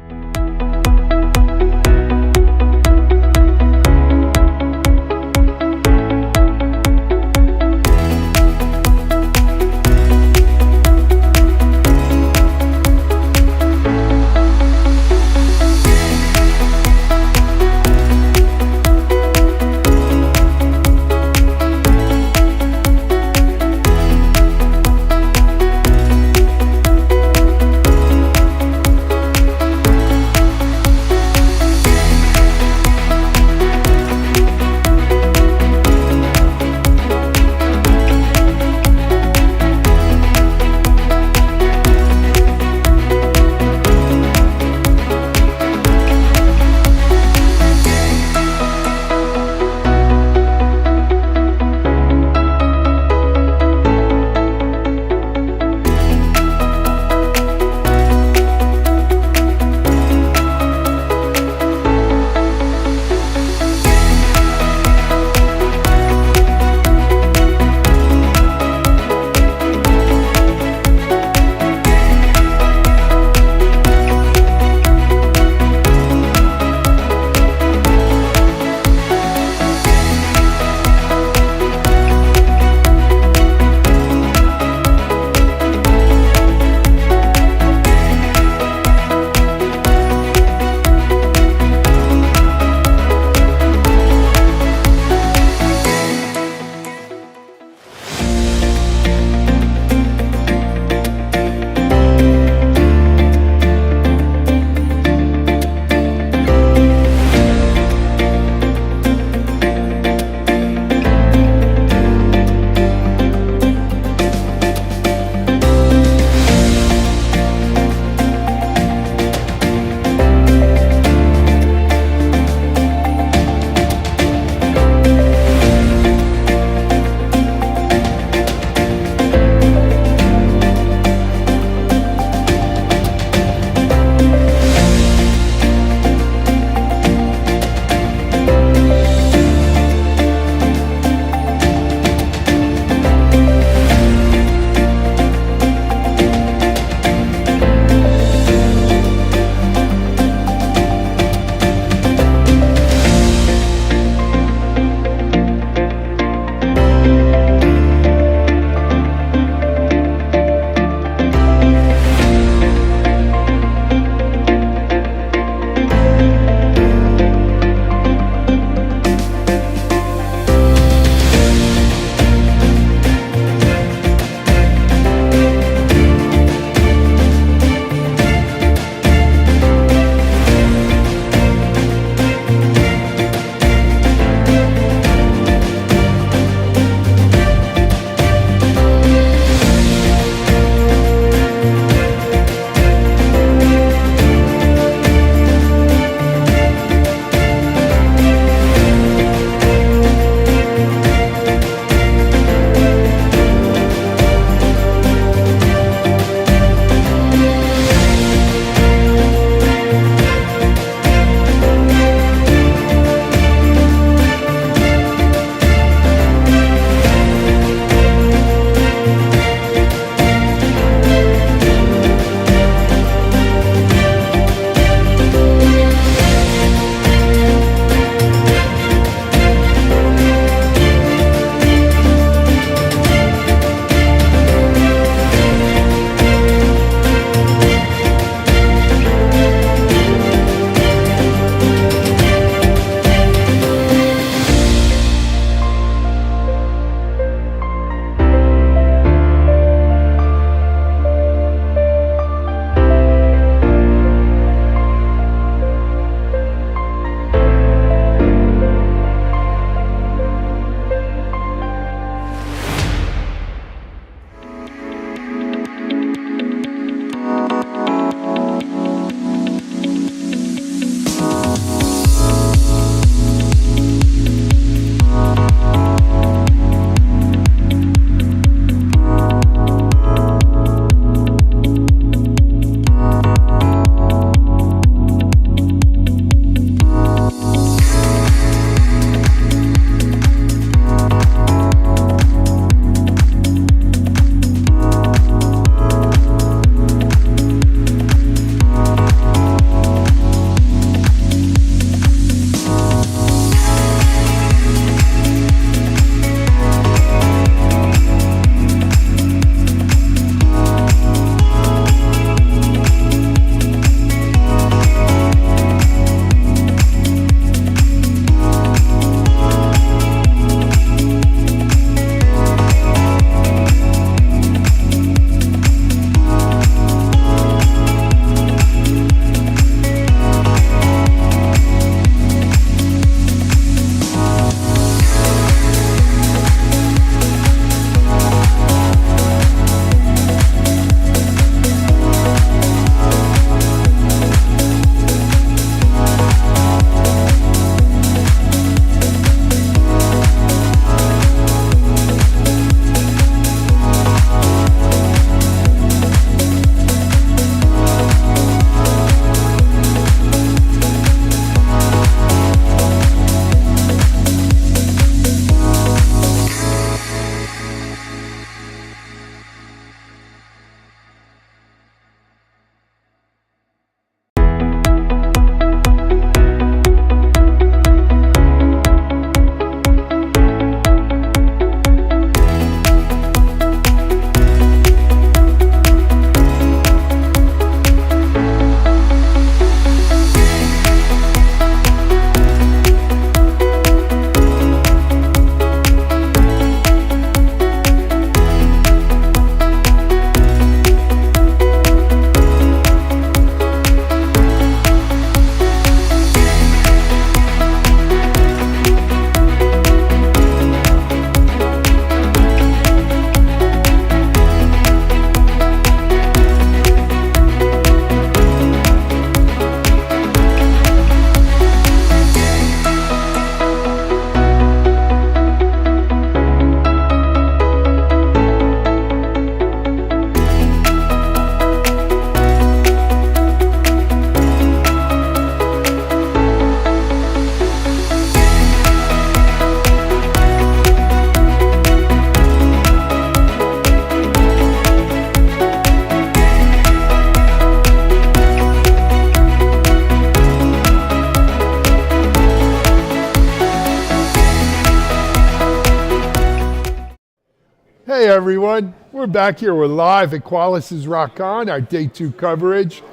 everyone. We're back here. We're live at Qualis's Rock On, our day 2 coverage.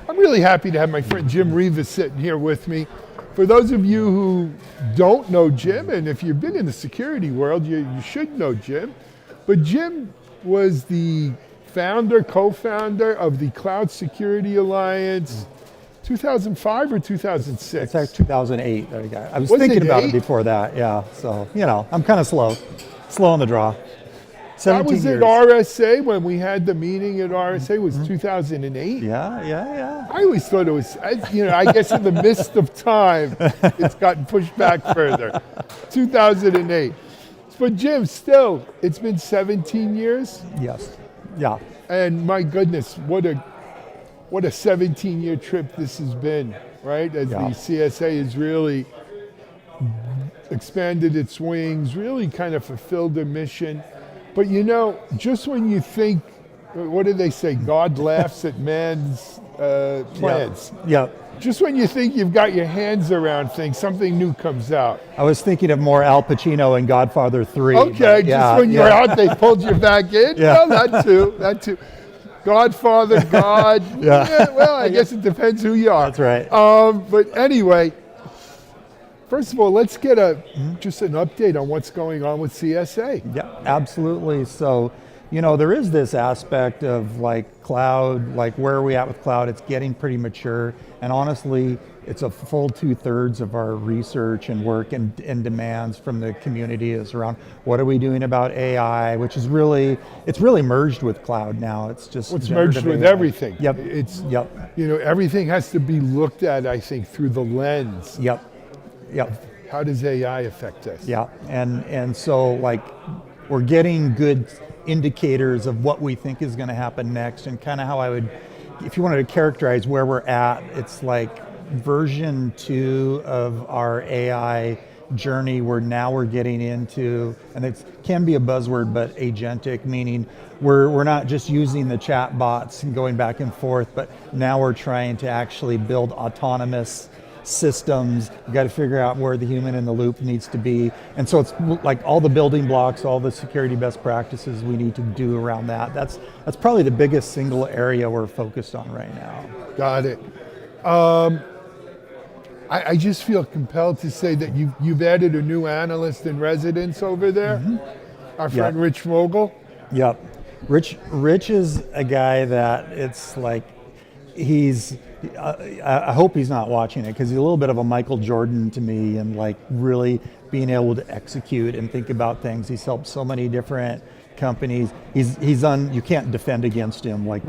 I'm really happy to have my friend Jim Rivas sitting here with me. For those of you who don't know Jim, and if you've been in the security world, you should know Jim. But Jim was the co-founder of the Cloud Security Alliance, 2005 or 2006? It's like 2008. I was Was thinking it about 8? it before that, yeah. So, I'm kind of slow on the draw. That 17 was years. at RSA when we had the meeting at RSA, was 2008? Yeah. I always thought it was, I guess in the midst of time, it's gotten pushed back further. 2008. But Jim, still, it's been 17 years, Yes. Yeah. and my goodness, what a 17-year trip this has been, right? As the Yeah. CSA has really expanded its wings, really kind of fulfilled their mission. But just when you think, what do they say? God laughs at man's plans. Yeah. Just when you think you've got your hands around things, something new comes out. I was thinking of more Al Pacino in Godfather 3. Okay, but just when you're out, they pulled you back in? Yeah. Well, that too. Godfather, God. Yeah. Well, I guess it depends who you are. That's right. But anyway, first of all, let's get just an update on what's going on with CSA. Yeah, absolutely. So, there is this aspect of like cloud, like where are we at with cloud? It's getting pretty mature. And honestly, it's a full 2/3 of our research and work and demands from the community is around what are we doing about AI, which is it's really merged with cloud now. It's just It's merged generative with AI. everything. Yep. Everything has to be looked at, I think, through the lens. Yep. How does AI affect us? Yeah, and so like we're getting good indicators of what we think is going to happen next, and kind of how I would, if you wanted to characterize where we're at, it's like version 2 of our AI journey where now we're getting into, and it can be a buzzword, but agentic, meaning we're not just using the chat bots and going back and forth, but now we're trying to actually build autonomous systems. You got to figure out where the human in the loop needs to be. And so it's like all the building blocks, all the security best practices we need to do around that. That's probably the biggest single area we're focused on right now. Got it. I just feel compelled to say that you've added a new analyst in residence over there, our friend Rich Mogul. Yep. Rich is a guy that it's like, I hope he's not watching it because he's a little bit of a Michael Jordan to me, and like really being able to execute and think about things. He's helped so many different companies. You can't defend against him like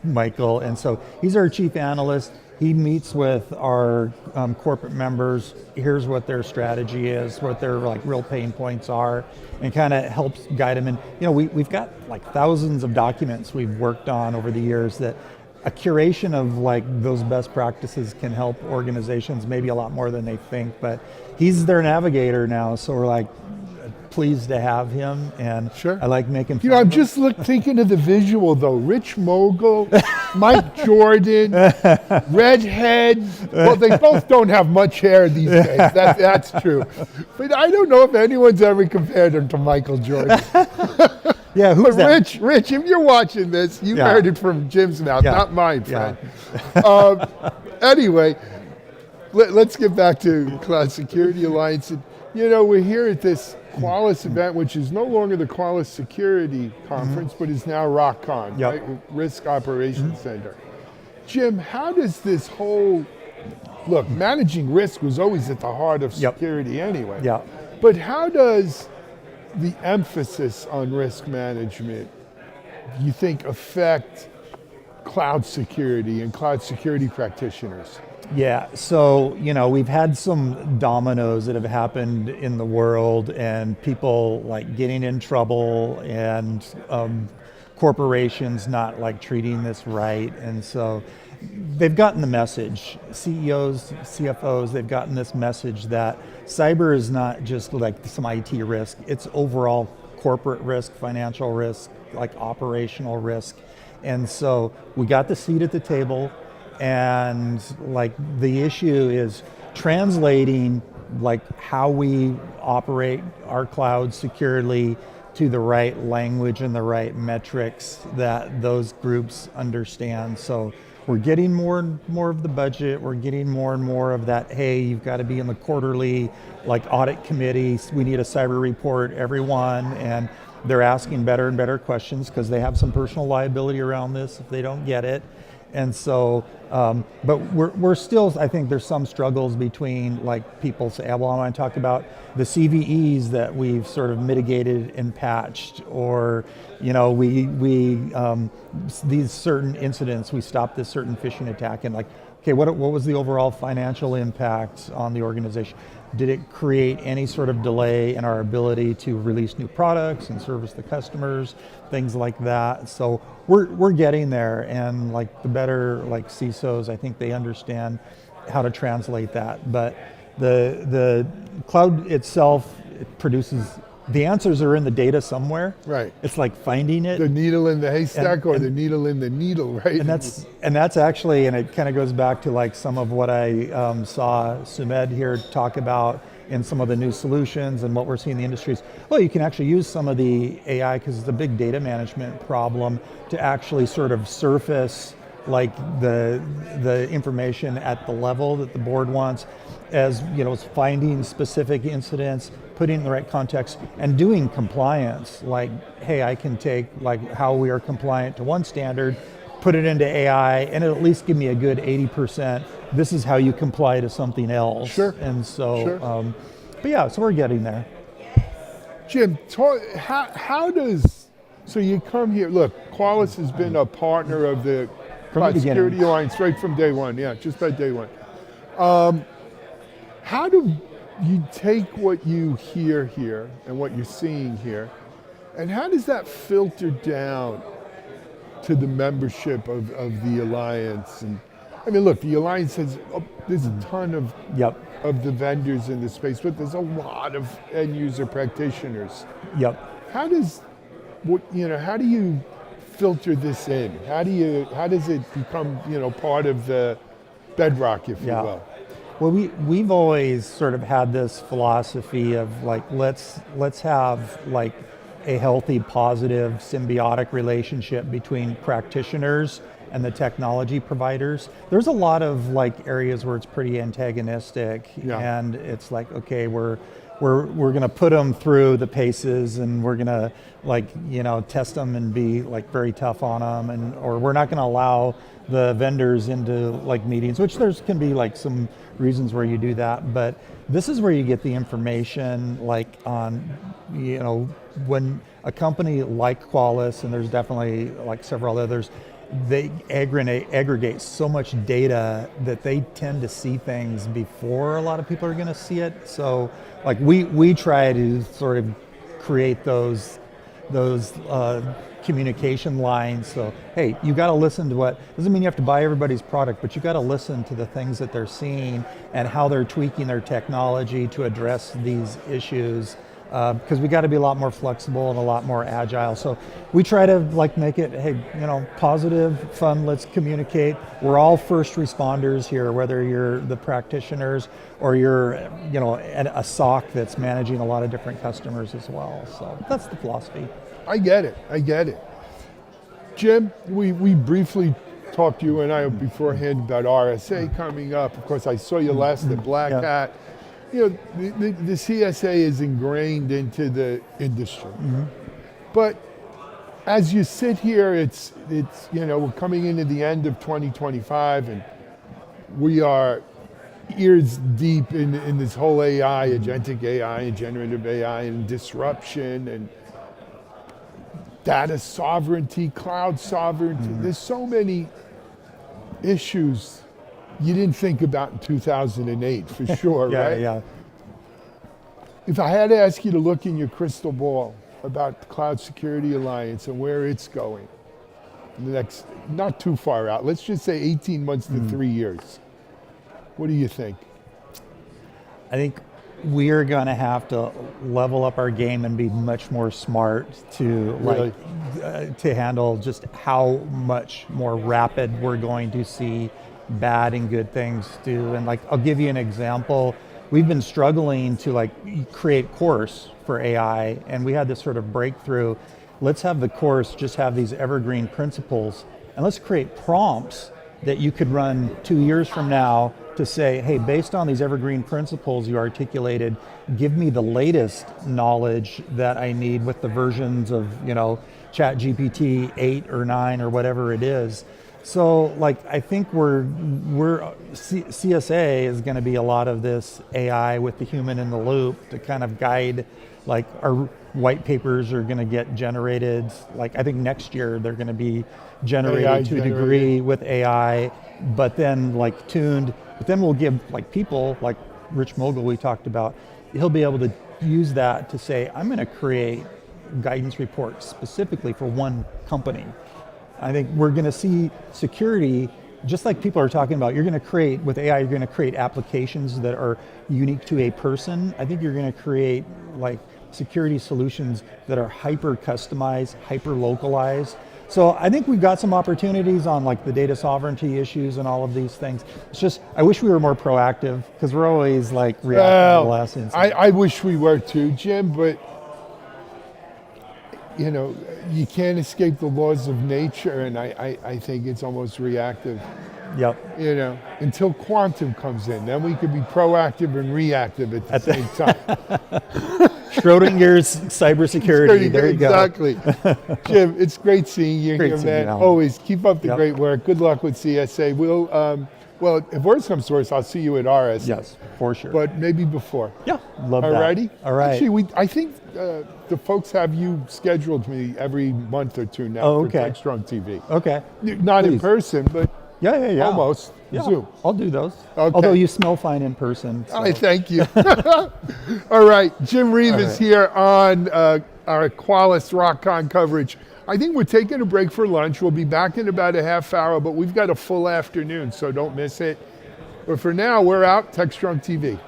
Michael. And so he's our chief analyst. He meets with our corporate members, hears what their strategy is, what their like real pain points are, and kind of helps guide them. And we've got like thousands of documents we've worked on over the years that a curation of like those best practices can help organizations maybe a lot more than they think, but he's their navigator now, so we're like pleased to have him, and Sure. I like making fun I'm of him. just thinking of the visual though. Rich Mogul, Mike Jordan, redhead. Well, they both don't have much hair these days. That's true. But I don't know if anyone's ever compared him to Michael Jordan. Yeah, who's But that? Rich, if you're watching this, you Yeah. heard it from Jim's mouth, Yeah. not mine, Yeah. friend. Anyway, let's get back to Cloud Security Alliance. And, we're here at this Qualis event, which is no longer the Qualis Security Conference, but is now RockCon, Yep. right? Risk Operations Center. Jim, how does this whole, look, managing risk was always at the heart of Yep. security anyway. Yeah. But how does the emphasis on risk management, you think, affect cloud security and cloud security practitioners? Yeah, so we've had some dominoes that have happened in the world, and people like getting in trouble, and corporations not like treating this right, and so they've gotten the message. CEOs, CFOs, they've gotten this message that cyber is not just like some IT risk; it's overall corporate risk, financial risk, like operational risk, and so we got the seat at the table. And like the issue is translating like how we operate our cloud securely to the right language and the right metrics that those groups understand. So we're getting more and more of the budget. We're getting more and more of that, hey, you've got to be in the quarterly like audit committees. We need a cyber report, everyone. And they're asking better and better questions because they have some personal liability around this if they don't get it. And so, but we're still, I think there's some struggles between like people say, well, I want to talk about the CVEs that we've sort of mitigated and patched, or, you know, these certain incidents, we stopped this certain phishing attack, and like, okay, what was the overall financial impact on the organization? Did it create any sort of delay in our ability to release new products and service the customers, things like that? So we're getting there, and like the better like CISOs, I think they understand how to translate that. But the cloud itself, it produces, the answers are in the data somewhere. Right. It's like finding it. The needle in the haystack, or the needle in the needle, right? And that's actually, and it kind of goes back to like some of what I saw Sumed here talk about in some of the new solutions and what we're seeing in the industries. Well, you can actually use some of the AI, because it's a big data management problem, to actually sort of surface like the information at the level that the board wants, as you know, finding specific incidents, putting it in the right context, and doing compliance. Like, hey, I can take like how we are compliant to one standard, put it into AI, and it'll at least give me a good 80%. This is how you comply to something else. Sure. And so, Sure. but yeah, so we're getting there. Jim, how does, so you come here, look, Qualys has been a partner of the Cloud beginning. Security Alliance right from day one, yeah, just by day one. How do you take what you hear here and what you're seeing here, and how does that filter down to the membership of the Alliance? And I mean, look, the Alliance has, there's a ton of Yep. of the vendors in the space, but there's a lot of end user practitioners. Yep. How does, how do you filter this in? How does it become, part of the bedrock, if you Yeah. will? Well, we've always sort of had this philosophy of like, let's have like a healthy, positive, symbiotic relationship between practitioners and the technology providers. There's a lot of like areas where it's pretty antagonistic, Yeah. and it's like, okay, we're going to put them through the paces, and we're going to like, test them and be like very tough on them, or we're not going to allow the vendors into like meetings, which can be like some reasons where you do that. But this is where you get the information like on, when a company like Qualys, and there's definitely like several others, they aggregate so much data that they tend to see things before a lot of people are going to see it. So like we try to sort of create those communication lines. So hey, you got to listen to doesn't mean you have to buy everybody's product, but you got to listen to the things that they're seeing and how they're tweaking their technology to address these issues. Because we got to be a lot more flexible and a lot more agile. So we try to like make it, hey, positive, fun, let's communicate. We're all first responders here, whether you're the practitioners or you're, a SOC that's managing a lot of different customers as well. So that's the philosophy. I get it. Jim, we briefly talked to you and I beforehand about RSA coming up. Of course, I saw you last at Black Yeah. Hat. The CSA is ingrained into the industry. But as you sit here, it's we're coming into the end of 2025, and we are ears deep in this whole AI, agentic AI and generative AI and disruption and data sovereignty, cloud sovereignty. There's so many issues you didn't think about in 2008, for sure, Yeah, right? yeah. If I had to ask you to look in your crystal ball about the Cloud Security Alliance and where it's going in the next, not too far out, let's just say 18 months to 3 years, what do you think? I think we are going to have to level up our game and be much more smart to to handle just how much more rapid we're going to see bad and good things do. And like, I'll give you an example. we've been struggling to like create course for AI, and we had this sort of breakthrough. Let's have the course just have these evergreen principles, and let's create prompts that you could run 2 years from now to say, hey, based on these evergreen principles you articulated, give me the latest knowledge that I need with the versions of, ChatGPT 8 or 9 or whatever it is. So like, I think CSA is going to be a lot of this AI with the human in the loop to kind of guide, like our white papers are going to get generated. Like I think next year they're going to be generated AI to a degree with AI, but then like tuned. But then we'll give like people like Rich Mogul we talked about, he'll be able to use that to say, I'm going to create guidance reports specifically for one company. I think we're going to see security, just like people are talking about, you're going to create, with AI, you're going to create applications that are unique to a person. I think you're going to create like security solutions that are hyper customized, hyper localized. So I think we've got some opportunities on like the data sovereignty issues and all of these things. It's just, I wish we were more proactive because we're always like reacting to the last incident. I wish we were too, Jim, but you can't escape the laws of nature, and I think it's almost reactive. Yep. Until quantum comes in, then we could be proactive and reactive at the same time. Schrodinger's cybersecurity. There you go. Exactly. Jim, it's great seeing you Great here, seeing man. you, Alan. Always keep up the Yep. great work. Good luck with CSA. Well, if worse comes to worse, I'll see you at RS. Yes, for sure. But maybe before. yeah, love that. Alrighty? All right. Actually, I think the folks have you scheduled me every month or two now Oh, for okay. Techstrong TV. Okay. Not in Please. person, but Yeah. almost. Yeah, Zoom. I'll do those. Okay. Although you smell fine in person. So. I thank you. All right, Jim Reeve is here on our Qualys RockCon coverage. I think we're taking a break for lunch. We'll be back in about a half hour, but we've got a full afternoon, so don't miss it. But for now, we're out, Techstrong TV.